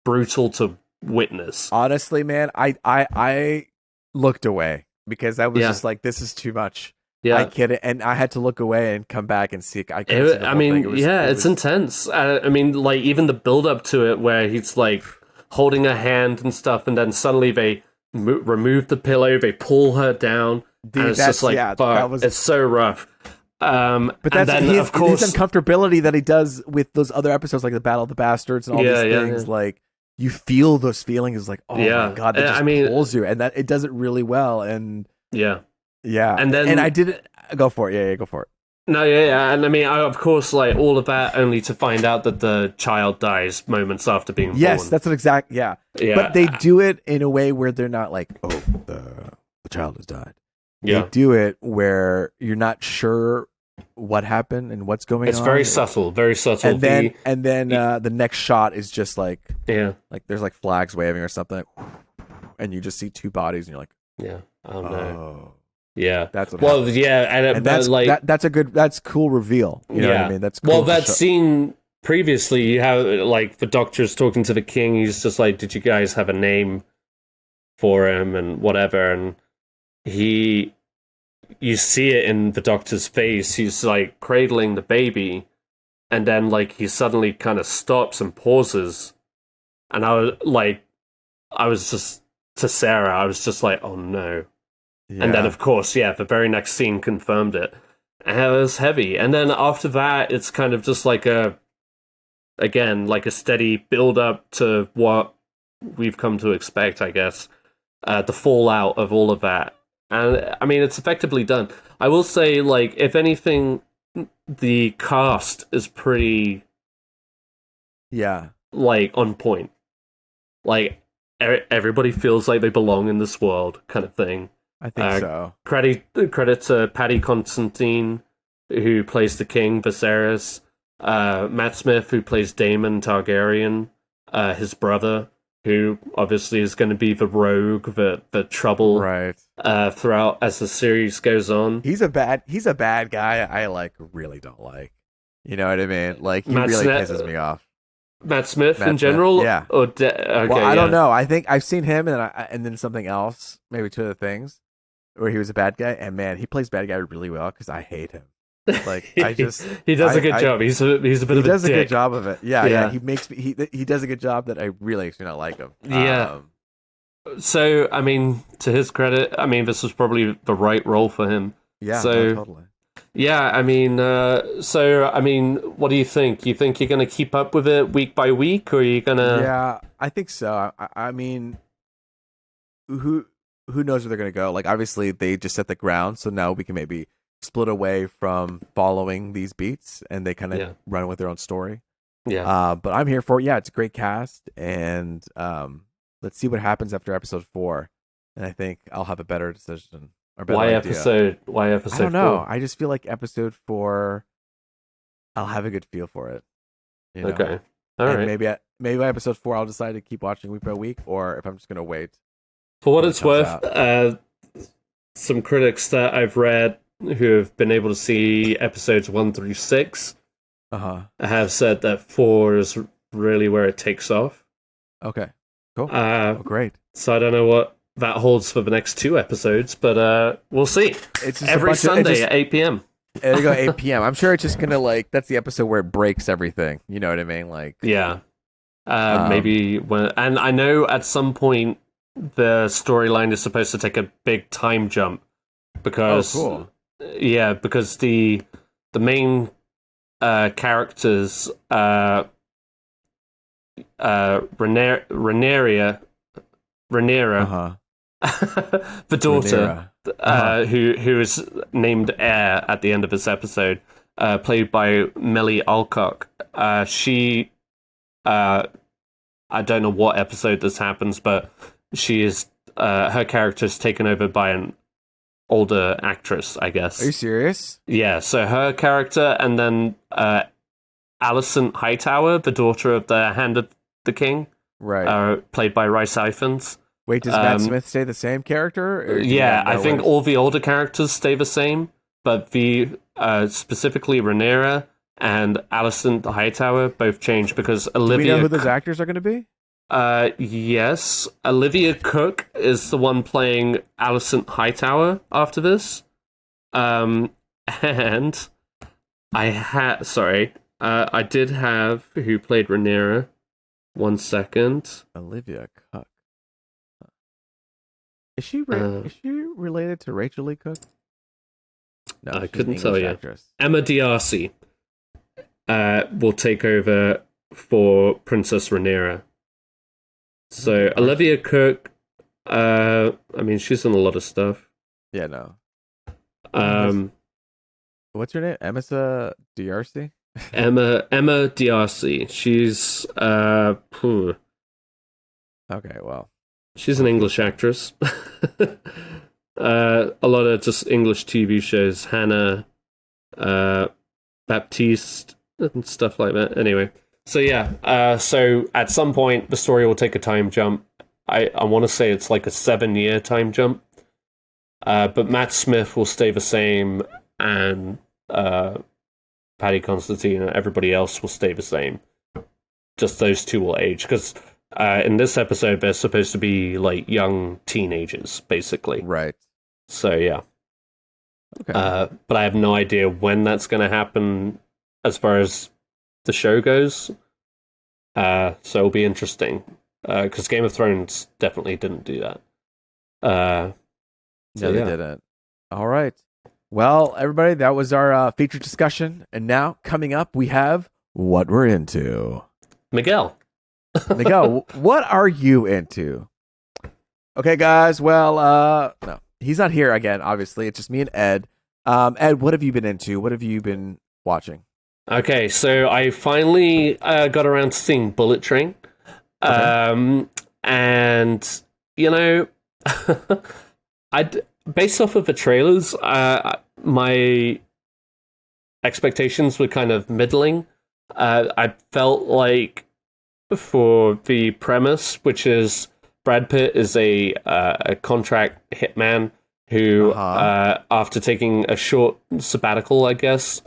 brutal to witness. Honestly, man, I looked away because I was just like, this is too much. Yeah, I get it, and I had to look away and come back and see. It's intense. I mean, like even the build up to it, where he's like holding her hand and stuff, and then suddenly they remove the pillow, they pull her down, and it's just like, fuck, it's so rough. But that's his uncomfortability that he does with those other episodes, like the Battle of the Bastards and all these things. Yeah. Like you feel those feelings, like, oh my god, that just pulls you, and that it does it really well, and yeah, and I didn't go for it. Yeah, go for it. No, and I mean, of course, like all of that only to find out that the child dies moments after being born. Yes, that's an exact. Yeah, but they do it in a way where they're not like, oh, the child has died. Yeah, they do it where you're not sure what happened and what's going on. It's very subtle, very subtle. And then the next shot is just like like there's like flags waving or something, and you just see 2 bodies, and you're like, oh no. Yeah, that's what happened. And that's like that's cool reveal. You know what I mean? That's cool. Well, that scene previously, you have like the doctor's talking to the king. He's just like, "Did you guys have a name for him and whatever?" And you see it in the doctor's face. He's like cradling the baby, and then like he suddenly kind of stops and pauses. And I was just to Sarah. I was just like, "Oh no." Yeah. And then, of course, the very next scene confirmed it. And it was heavy. And then after that, it's kind of just like a steady build-up to what we've come to expect, I guess. The fallout of all of that. And, I mean, it's effectively done. I will say, like, if anything, the cast is pretty... like, on point. Like, everybody feels like they belong in this world, kind of thing. I think so. Credit to Paddy Constantine, who plays the king, Viserys. Matt Smith, who plays Daemon Targaryen, his brother, who obviously is going to be the rogue, the trouble, right? Throughout as the series goes on. He's a bad guy. I really don't like. You know what I mean? Like he really pisses me off. Matt Smith in general, yeah. Okay, well, I don't know. I think I've seen him and then something else, maybe two other things, where he was a bad guy. And man, he plays bad guy really well because I hate him. Like he does a good job. He's a bit of a dick. He does a good job of it. Yeah. He does a good job that I really actually not like him. Yeah. So I mean, to his credit, I mean this was probably the right role for him. Yeah. So totally. Yeah, I mean, what do you think? You think you're going to keep up with it week by week, or are you going to... Yeah, I think so. I mean, who knows where they're going to go? Like, obviously, they just set the ground, so now we can maybe split away from following these beats, and they kind of run with their own story. Yeah. But I'm here for it. Yeah, it's a great cast, and let's see what happens after episode 4, and I think I'll have a better decision. Why episode 4? I don't know. I just feel like episode 4, I'll have a good feel for it. You know? Okay. All right. Maybe by episode 4, I'll decide to keep watching week by week, or if I'm just going to wait. For what it's worth, some critics that I've read who have been able to see episodes 1 through 6 have said that 4 is really where it takes off. Okay. Cool. Great. So I don't know what that holds for the next 2 episodes, but we'll see. It's every Sunday at 8 p.m. There you go, 8 p.m. I'm sure it's just gonna that's the episode where it breaks everything. You know what I mean? Like, yeah, maybe when, and I know at some point the storyline is supposed to take a big time jump because, because the main characters, Rhaenyra. The daughter, who is named Heir at the end of this episode, played by Mellie Alcock. She, I don't know what episode this happens, but she is her character is taken over by an older actress, I guess. Are you serious? Yeah. So her character, and then Alicent Hightower, the daughter of the Hand of the King, right, played by Rhys Ifans. Wait, does Matt Smith stay the same character? Yeah, I think all the older characters stay the same, but the specifically Rhaenyra and Alicent Hightower both change because Olivia... Do we know who those actors are going to be? Yes. Olivia Cook is the one playing Alicent Hightower after this. And I did have who played Rhaenyra. 1 second. Olivia Cook. Is she related to Rachel Lee Cook? No, I couldn't tell you. Actress. Emma D'Arcy will take over for Princess Rhaenyra. So Olivia Cook, I mean, she's in a lot of stuff. Yeah, no. What's her name? Emma D'Arcy? Emma D'Arcy. She's okay, well. She's an English actress. A lot of just English TV shows, Hannah, Baptiste, and stuff like that. Anyway, so yeah, so at some point the story will take a time jump. I want to say it's like a 7-year time jump, but Matt Smith will stay the same, and Paddy Constantine and everybody else will stay the same. Just those two will age because. In this episode, they're supposed to be like young teenagers, basically. Right. So yeah. Okay. But I have no idea when that's going to happen as far as the show goes. So it'll be interesting because Game of Thrones definitely didn't do that. No, they didn't. All right. Well, everybody, that was our feature discussion, and now coming up, we have what we're into. Miguel. Miguel, what are you into? Okay, guys. Well, no, he's not here again. Obviously, it's just me and Ed. Ed, what have you been into? What have you been watching? Okay, so I finally got around to seeing Bullet Train, and you know, based off of the trailers, my expectations were kind of middling. I felt like for the premise, which is Brad Pitt is a contract hitman who, after taking a short sabbatical, I guess,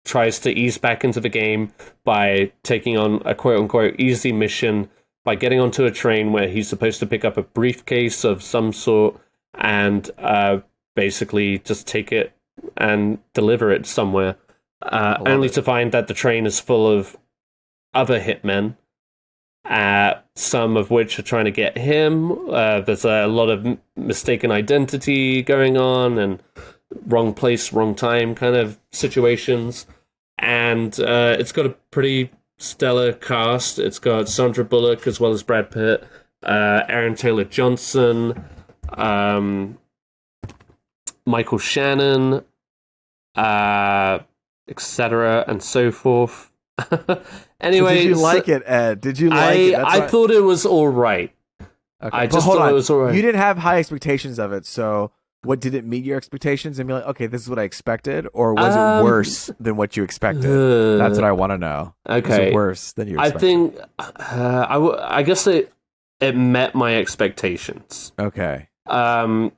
tries to ease back into the game by taking on a quote-unquote easy mission by getting onto a train where he's supposed to pick up a briefcase of some sort and basically just take it and deliver it somewhere, only to find that the train is full of other hitmen, some of which are trying to get him. There's a lot of mistaken identity going on and wrong place, wrong time kind of situations. And it's got a pretty stellar cast. It's got Sandra Bullock as well as Brad Pitt, Aaron Taylor-Johnson, Michael Shannon, etc. and so forth. Anyway, so did you like it, Ed? Did you like it? I thought it was all right. Okay. I just thought it was all right. You didn't have high expectations of it, so what, did it meet your expectations and be like, okay, this is what I expected, or was it worse than what you expected? That's what I want to know. Okay, was it worse than you expected? I think I guess it met my expectations. Okay. But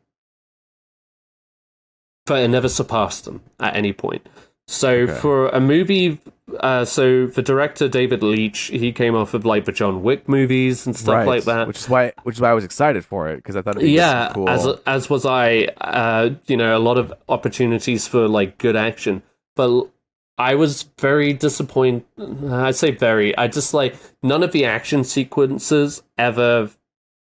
it never surpassed them at any point. So for a movie, so the director David Leitch, he came off of like the John Wick movies and stuff like that, which is why I was excited for it, because I thought it'd be cool. as was I. A lot of opportunities for like good action, but I was very disappointed. I say very. I just like none of the action sequences ever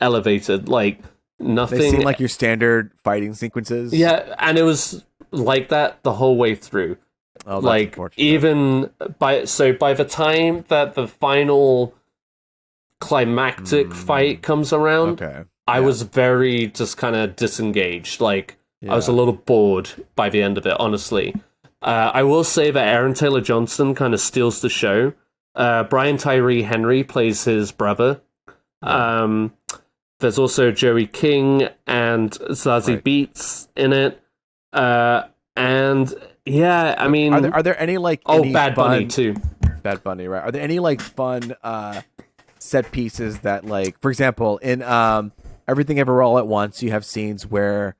elevated. Like nothing. They seem like your standard fighting sequences. Yeah, and it was like that the whole way through. Oh, that's like even by the time that the final climactic fight comes around, I was very just kind of disengaged. Like I was a little bored by the end of it, honestly. I will say that Aaron Taylor-Johnson kind of steals the show. Brian Tyree Henry plays his brother. There's also Joey King and Zazie Beetz in it. And yeah, I mean, are there any like any Bad fun, Bunny too? Bad Bunny, right? Are there any like fun set pieces that, like, for example, in Everything Ever All at Once, you have scenes where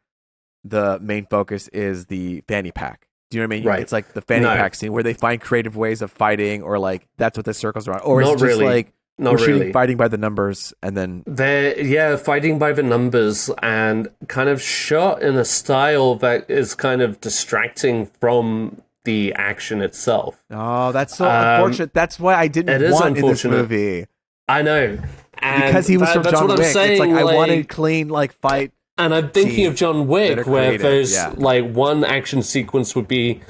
the main focus is the fanny pack. Do you know what I mean? Right. It's like the fanny pack scene where they find creative ways of fighting, or like that's what the circles around, or is it just like we're shooting fighting by the numbers and then they're fighting by the numbers and kind of shot in a style that is kind of distracting from the action itself. Oh, that's so unfortunate. That's why I didn't want in this movie. I know. And because he was from John Wick. Saying, it's like I wanted clean like fight. And I'm thinking of John Wick, where there's like one action sequence would be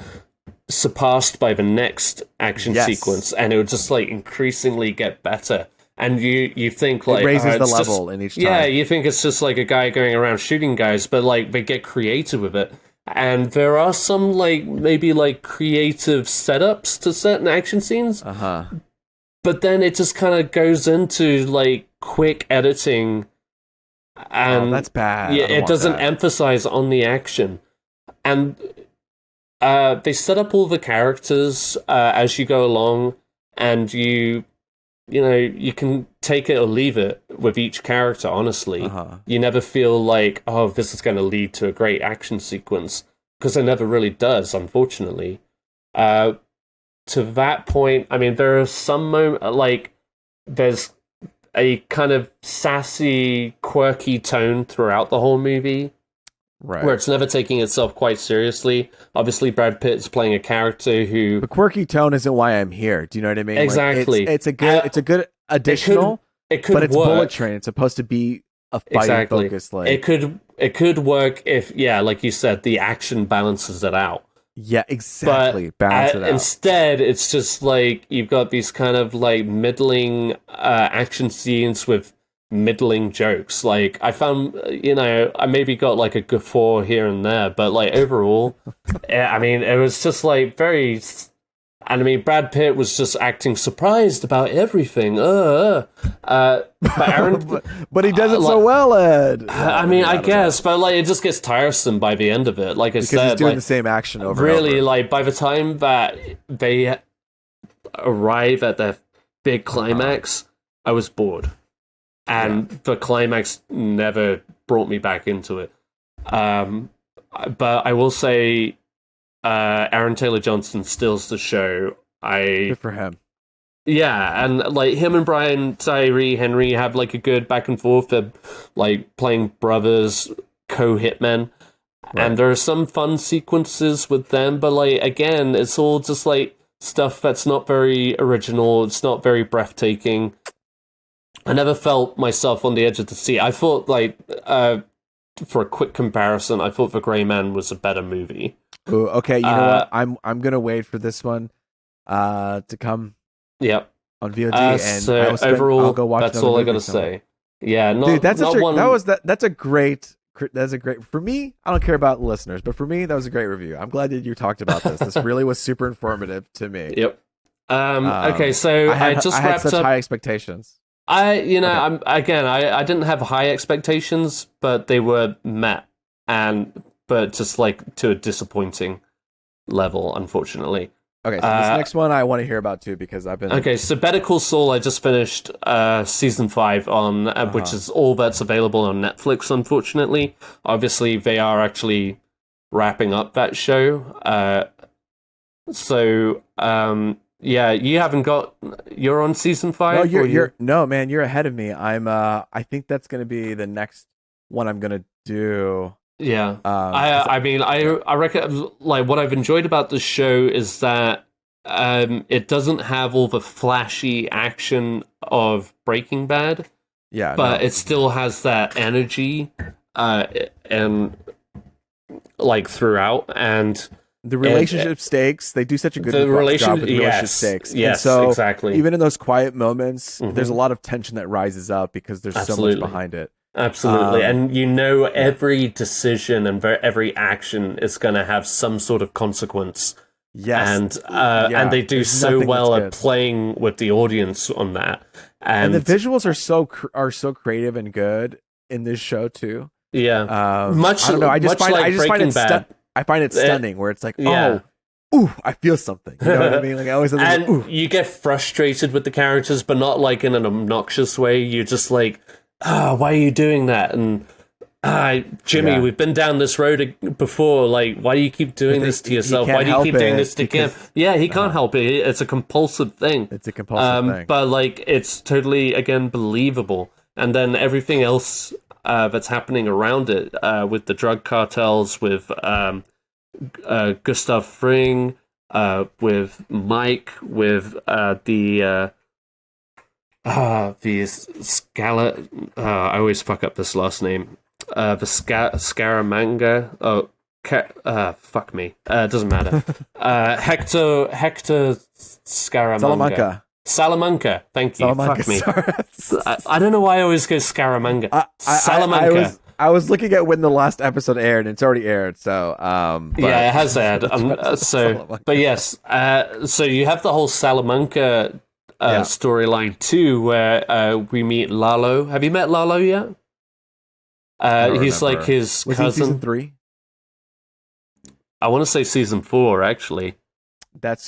surpassed by the next action sequence, and it would just like increasingly get better. And you think like it raises the level in each time. Yeah, you think it's just like a guy going around shooting guys, but like they get creative with it. And there are some like maybe like creative setups to certain action scenes. But then it just kind of goes into like quick editing. And that's bad. Yeah, it doesn't emphasize on the action. And they set up all the characters as you go along, and you can take it or leave it with each character, honestly. You never feel like, oh, this is going to lead to a great action sequence, because it never really does, unfortunately. To that point, I mean, there are some moments, like, there's a kind of sassy, quirky tone throughout the whole movie. Right. Where it's never taking itself quite seriously. Obviously, Brad Pitt's playing a character who... The quirky tone isn't why I'm here. Do you know what I mean? Exactly. Like, it's a good additional, it could but it's work. Bullet Train. It's supposed to be a fighting focus. Like, it could work if, like you said, the action balances it out. Yeah, exactly. Balance it out. Instead, it's just like you've got these kind of like middling action scenes with middling jokes. Like I found, I maybe got like a guffaw here and there, but like overall, I mean, it was just like very And I mean, Brad Pitt was just acting surprised about everything. But Aaron, but he does it so well, Ed. I mean, I guess, but like, it just gets tiresome by the end of it. Like I said, because he's doing like, the same action over. Really, and over. Like by the time that they arrive at their big climax, I was bored, and the climax never brought me back into it. But I will say, Aaron Taylor Johnson steals the show. Good for him. Yeah, and like him and Brian Tyree Henry have like a good back and forth. They're like playing brothers, co-hitmen, and there are some fun sequences with them. But like again, it's all just like stuff that's not very original. It's not very breathtaking. I never felt myself on the edge of the seat. I thought like, for a quick comparison, I thought The Gray Man was a better movie. Ooh, okay, you know what? I'm gonna wait for this one to come. Yep. On VOD, and so overall, I'll go watch that's all I gotta say. Yeah, dude, that's a great. For me, I don't care about listeners, but for me, that was a great review. I'm glad that you talked about this. This really was super informative to me. Yep. Okay, so I had such high expectations. I didn't have high expectations, but they were met, but just like to a disappointing level, unfortunately. Okay, so this next one I want to hear about too, because I've been... Okay, so Better Call Saul, I just finished season 5 on, which is all that's available on Netflix, unfortunately. Obviously, they are actually wrapping up that show. Yeah, you haven't got... You're on season 5? No, man, you're ahead of me. I think that's going to be the next one I'm going to do. Yeah, I reckon like what I've enjoyed about the show is that it doesn't have all the flashy action of Breaking Bad. Yeah, but it still has that energy, and like throughout, and the relationship stakes. They do such a good job with relationship stakes. Yes, so exactly. Even in those quiet moments, there's a lot of tension that rises up because there's so much behind it. Absolutely, and you know every decision and every action is going to have some sort of consequence. Yes, and they do so well at playing with the audience on that. And the visuals are so creative and good in this show too. Yeah, I don't know. I just find it stunning. Where it's like, ooh, I feel something. You know what I mean? Like I always you get frustrated with the characters, but not like in an obnoxious way. You're just like, why are you doing that? And Jimmy, we've been down this road before. Like, why do you keep doing this to yourself? Why do you keep doing this to Kim? Yeah, he can't help it. It's a compulsive thing. It's a compulsive thing. But like, it's totally again believable. And then everything else that's happening around it, with the drug cartels, with Gustav Fring, with Mike, with the Scala. I always fuck up this last name. The Scaramanga. Fuck me. It doesn't matter. Hector Scaramanga. Salamanca. Thank you. Fuck me. I don't know why I always go Scaramanga. Salamanca. I was looking at when the last episode aired, and it's already aired. So, yeah, it has aired. But yes. So you have the whole Salamanca storyline too, where we meet Lalo. Have you met Lalo yet? He's like his cousin. Was he season 3? I want to say season 4, actually. I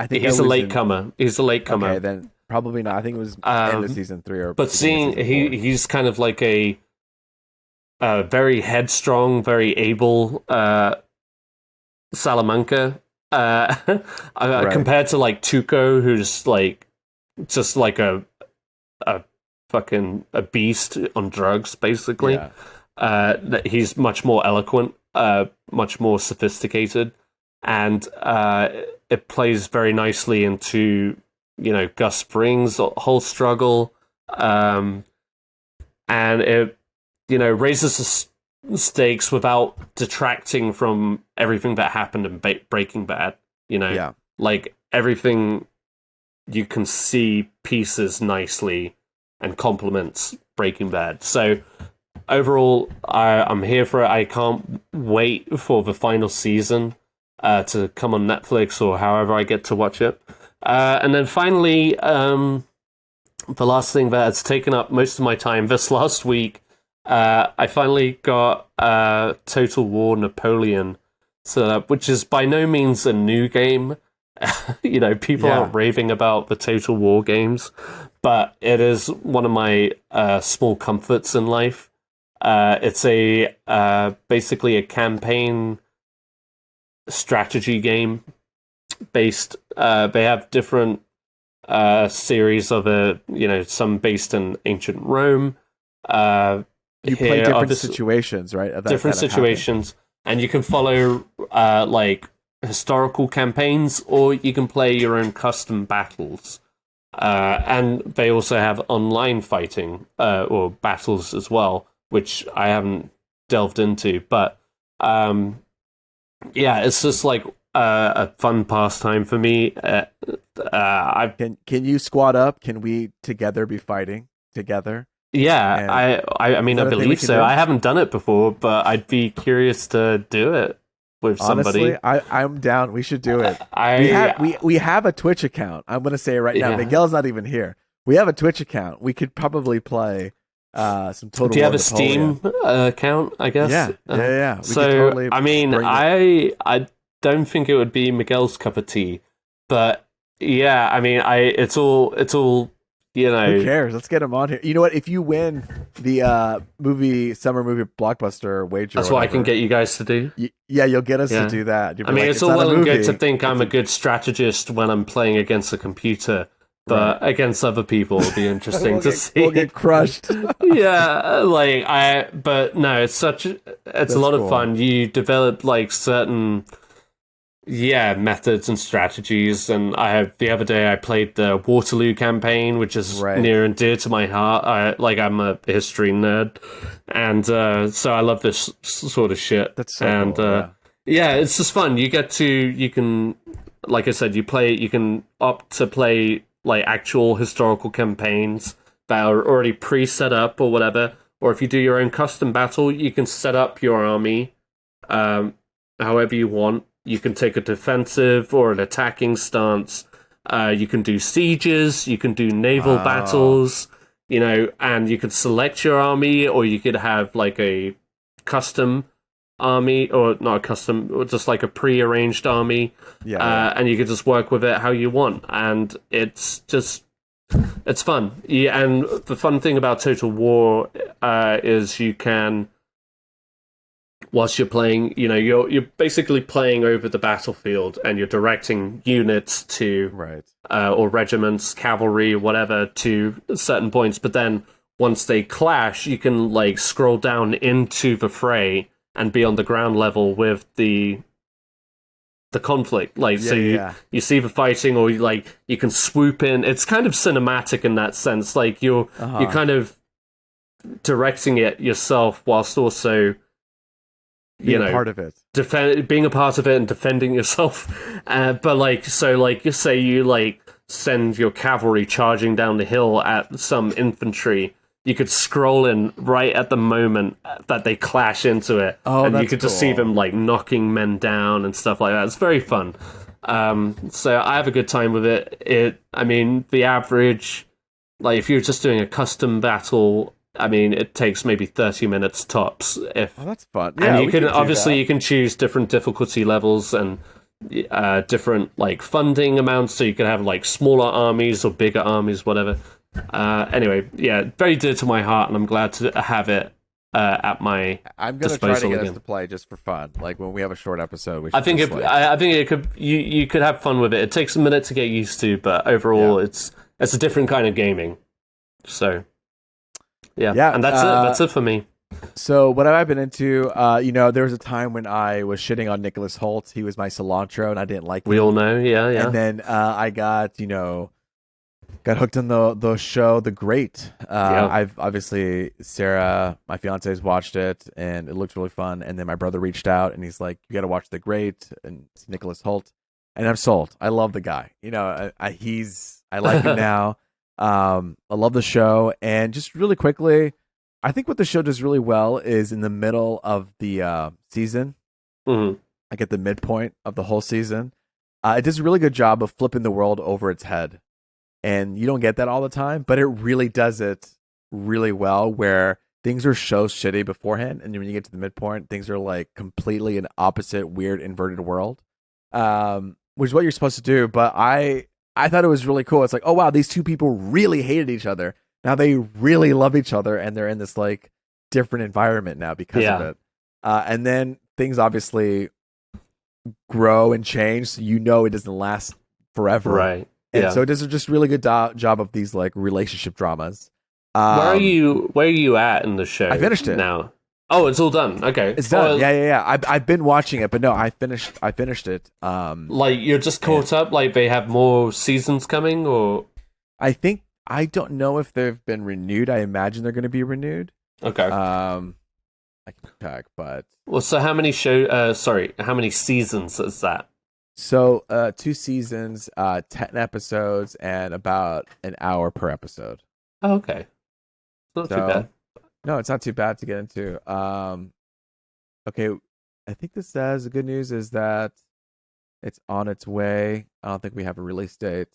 think he's a latecomer. He's a latecomer. Okay, then probably not. I think it was end of season 3 or. But he's kind of like a very headstrong, very able Salamanca, compared to like Tuco, who's like just like a fucking a beast on drugs, basically. He's much more eloquent, much more sophisticated, and it plays very nicely into Gus Fring's whole struggle, and it raises the stakes without detracting from everything that happened in Breaking Bad. Like everything, you can see pieces nicely and complements Breaking Bad. So overall, I'm here for it. I can't wait for the final season. to come on Netflix or however I get to watch it. And then finally, the last thing that has taken up most of my time this last week, I finally got Total War Napoleon set up, which is by no means a new game. People aren't raving about the Total War games, but it is one of my small comforts in life. It's basically a campaign strategy game based. They have different series of it. Some based in ancient Rome. You play different situations, right? Different situations, and you can follow historical campaigns, or you can play your own custom battles. And they also have online fighting or battles as well, which I haven't delved into. But it's just like a fun pastime for me. Can you squad up? Can we together be fighting together? Yeah, I believe so. I haven't done it before, but I'd be curious to do it with somebody. Honestly, I'm down. We should do it. We have a Twitch account. I'm going to say it right now. Yeah. Miguel's not even here. We have a Twitch account. We could probably play some Total War. Do you have a Steam account, I guess? Yeah. I don't think it would be Miguel's cup of tea, but yeah, it's all who cares? Let's get him on here. You know what? If you win the summer movie blockbuster wager, that's what I can get you guys to do. You'll get us to do that. It's all well and good to think I'm a good strategist when I'm playing against a computer, but against other people, it'll be interesting to see. We'll get crushed. But no, it's a lot of fun. You develop certain methods and strategies, and the other day I played the Waterloo campaign, which is near and dear to my heart. I'm a history nerd, and so I love this sort of shit. That's so cool. It's just fun. You can, like I said, you can opt to play actual historical campaigns that are already pre-set up or whatever, or if you do your own custom battle, you can set up your army however you want. You can take a defensive or an attacking stance. You can do sieges. You can do naval battles. And you could select your army, or you could have a custom army, or not a custom, or just a pre-arranged army. And you could just work with it how you want, and it's fun. Yeah, and the fun thing about Total War is you can, whilst you're playing, you're basically playing over the battlefield, and you're directing units to, or regiments, cavalry, whatever, to certain points. But then once they clash, you can scroll down into the fray and be on the ground level with the conflict. You see the fighting, or you can swoop in. It's kind of cinematic in that sense. You're kind of directing it yourself, whilst also being a part of it, being a part of it and defending yourself. You say you send your cavalry charging down the hill at some infantry, you could scroll in right at the moment that they clash into it, and you could just see them knocking men down and stuff like that. It's very fun. So I have a good time with it. The average, if you're just doing a custom battle, it takes maybe 30 minutes tops. That's fun. Yeah, and you can choose different difficulty levels and different funding amounts, so you can have smaller armies or bigger armies, whatever. Anyway, very dear to my heart, and I'm glad to have it at my I'm gonna try to get us to play just for fun, when we have a short episode. I think it could. You could have fun with it. It takes a minute to get used to, but overall, it's a different kind of gaming. So. Yeah, and that's it for me. So what have I been into? There was a time when I was shitting on Nicholas Hoult. He was my cilantro, and I didn't like him. We all know, yeah. And then I got hooked on the show The Great. I've obviously, Sarah, my fiance, has watched it, and it looks really fun. And then my brother reached out, and he's like, "You got to watch The Great," and it's Nicholas Hoult, and I'm sold. I love the guy. I like him now. I love the show, and just really quickly, I think what the show does really well is in the middle of the season. Mm-hmm. like at the midpoint of the whole season. It does a really good job of flipping the world over its head. And you don't get that all the time, but it really does it really well, where things are so shitty beforehand, and when you get to the midpoint, things are like completely an opposite, weird, inverted world, which is what you're supposed to do. But I thought it was really cool. It's like, oh wow, these two people really hated each other. Now they really love each other, and they're in this like different environment now because of it. And then things obviously grow and change, so it doesn't last forever, right? And so it does a just really good job of these like relationship dramas. Where are you at in the show? I finished it now. Oh, it's all done. Okay, it's done. Yeah. I've been watching it, but no, I finished it. Like you're just caught up. Like they have more seasons coming, or I don't know if they've been renewed. I imagine they're going to be renewed. Okay. I can check, but so how many how many seasons is that? So 2 seasons, 10 episodes, and about an hour per episode. Oh, okay. Not too bad. No, it's not too bad to get into. Okay, I think this says the good news is that it's on its way. I don't think we have a release date.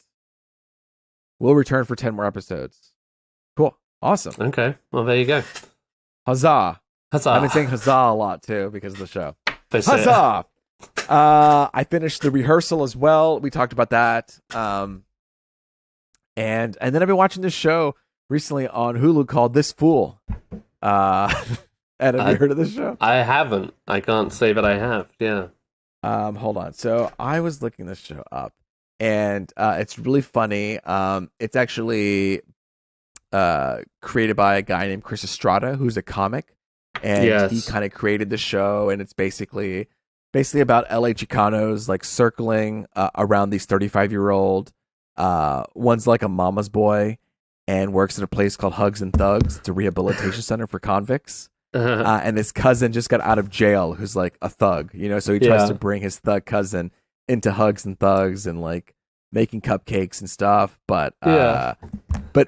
We'll return for 10 more episodes. Cool. Awesome. Okay. Well, there you go. Huzzah. Huzzah. I've been saying huzzah a lot, too, because of the show. Huzzah! I finished the Rehearsal as well. We talked about that. And then I've been watching this show recently on Hulu called This Fool. And have you heard of this show? I haven't. I can't say that I have. Yeah. Hold on. So I was looking this show up, and it's really funny. It's actually created by a guy named Chris Estrada, who's a comic, and he kind of created the show, and it's basically about LA Chicanos like circling around these 35-year-old. One's like a mama's boy and works at a place called Hugs and Thugs. It's a rehabilitation center for convicts. And his cousin just got out of jail, who's like a thug, so he tries to bring his thug cousin into Hugs and Thugs and like making cupcakes and stuff. But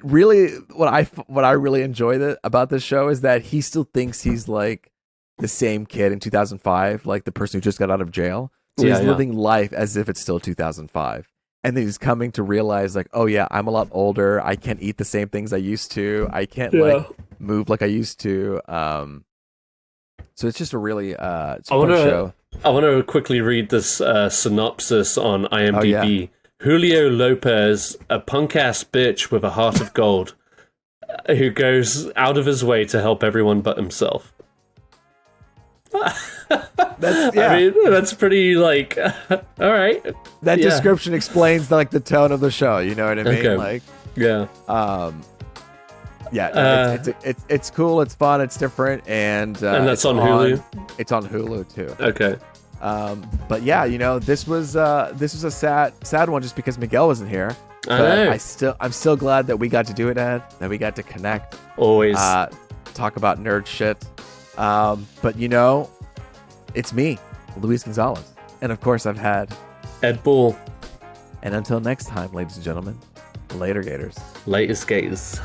really, what I really enjoy about this show is that he still thinks he's like the same kid in 2005, like the person who just got out of jail. So he's living life as if it's still 2005. And then he's coming to realize, like, oh yeah, I'm a lot older. I can't eat the same things I used to. I can't like move like I used to. So it's just a really fun show. I want to quickly read this synopsis on IMDb. Oh, yeah. Julio Lopez, a punk-ass bitch with a heart of gold, who goes out of his way to help everyone but himself. I mean, that's pretty like all right. That description explains like the tone of the show. You know what I mean? Okay. Like, it's cool. It's fun. It's different, and that's on Hulu. It's on Hulu too. Okay. But yeah, this was a sad one just because Miguel wasn't here. I know. I'm still glad that we got to do it, Ed. That we got to connect. Always talk about nerd shit. But it's me, Luis Gonzalez. And of course I've had Ed Bull. And until next time, ladies and gentlemen, later Gators. Later Skaters.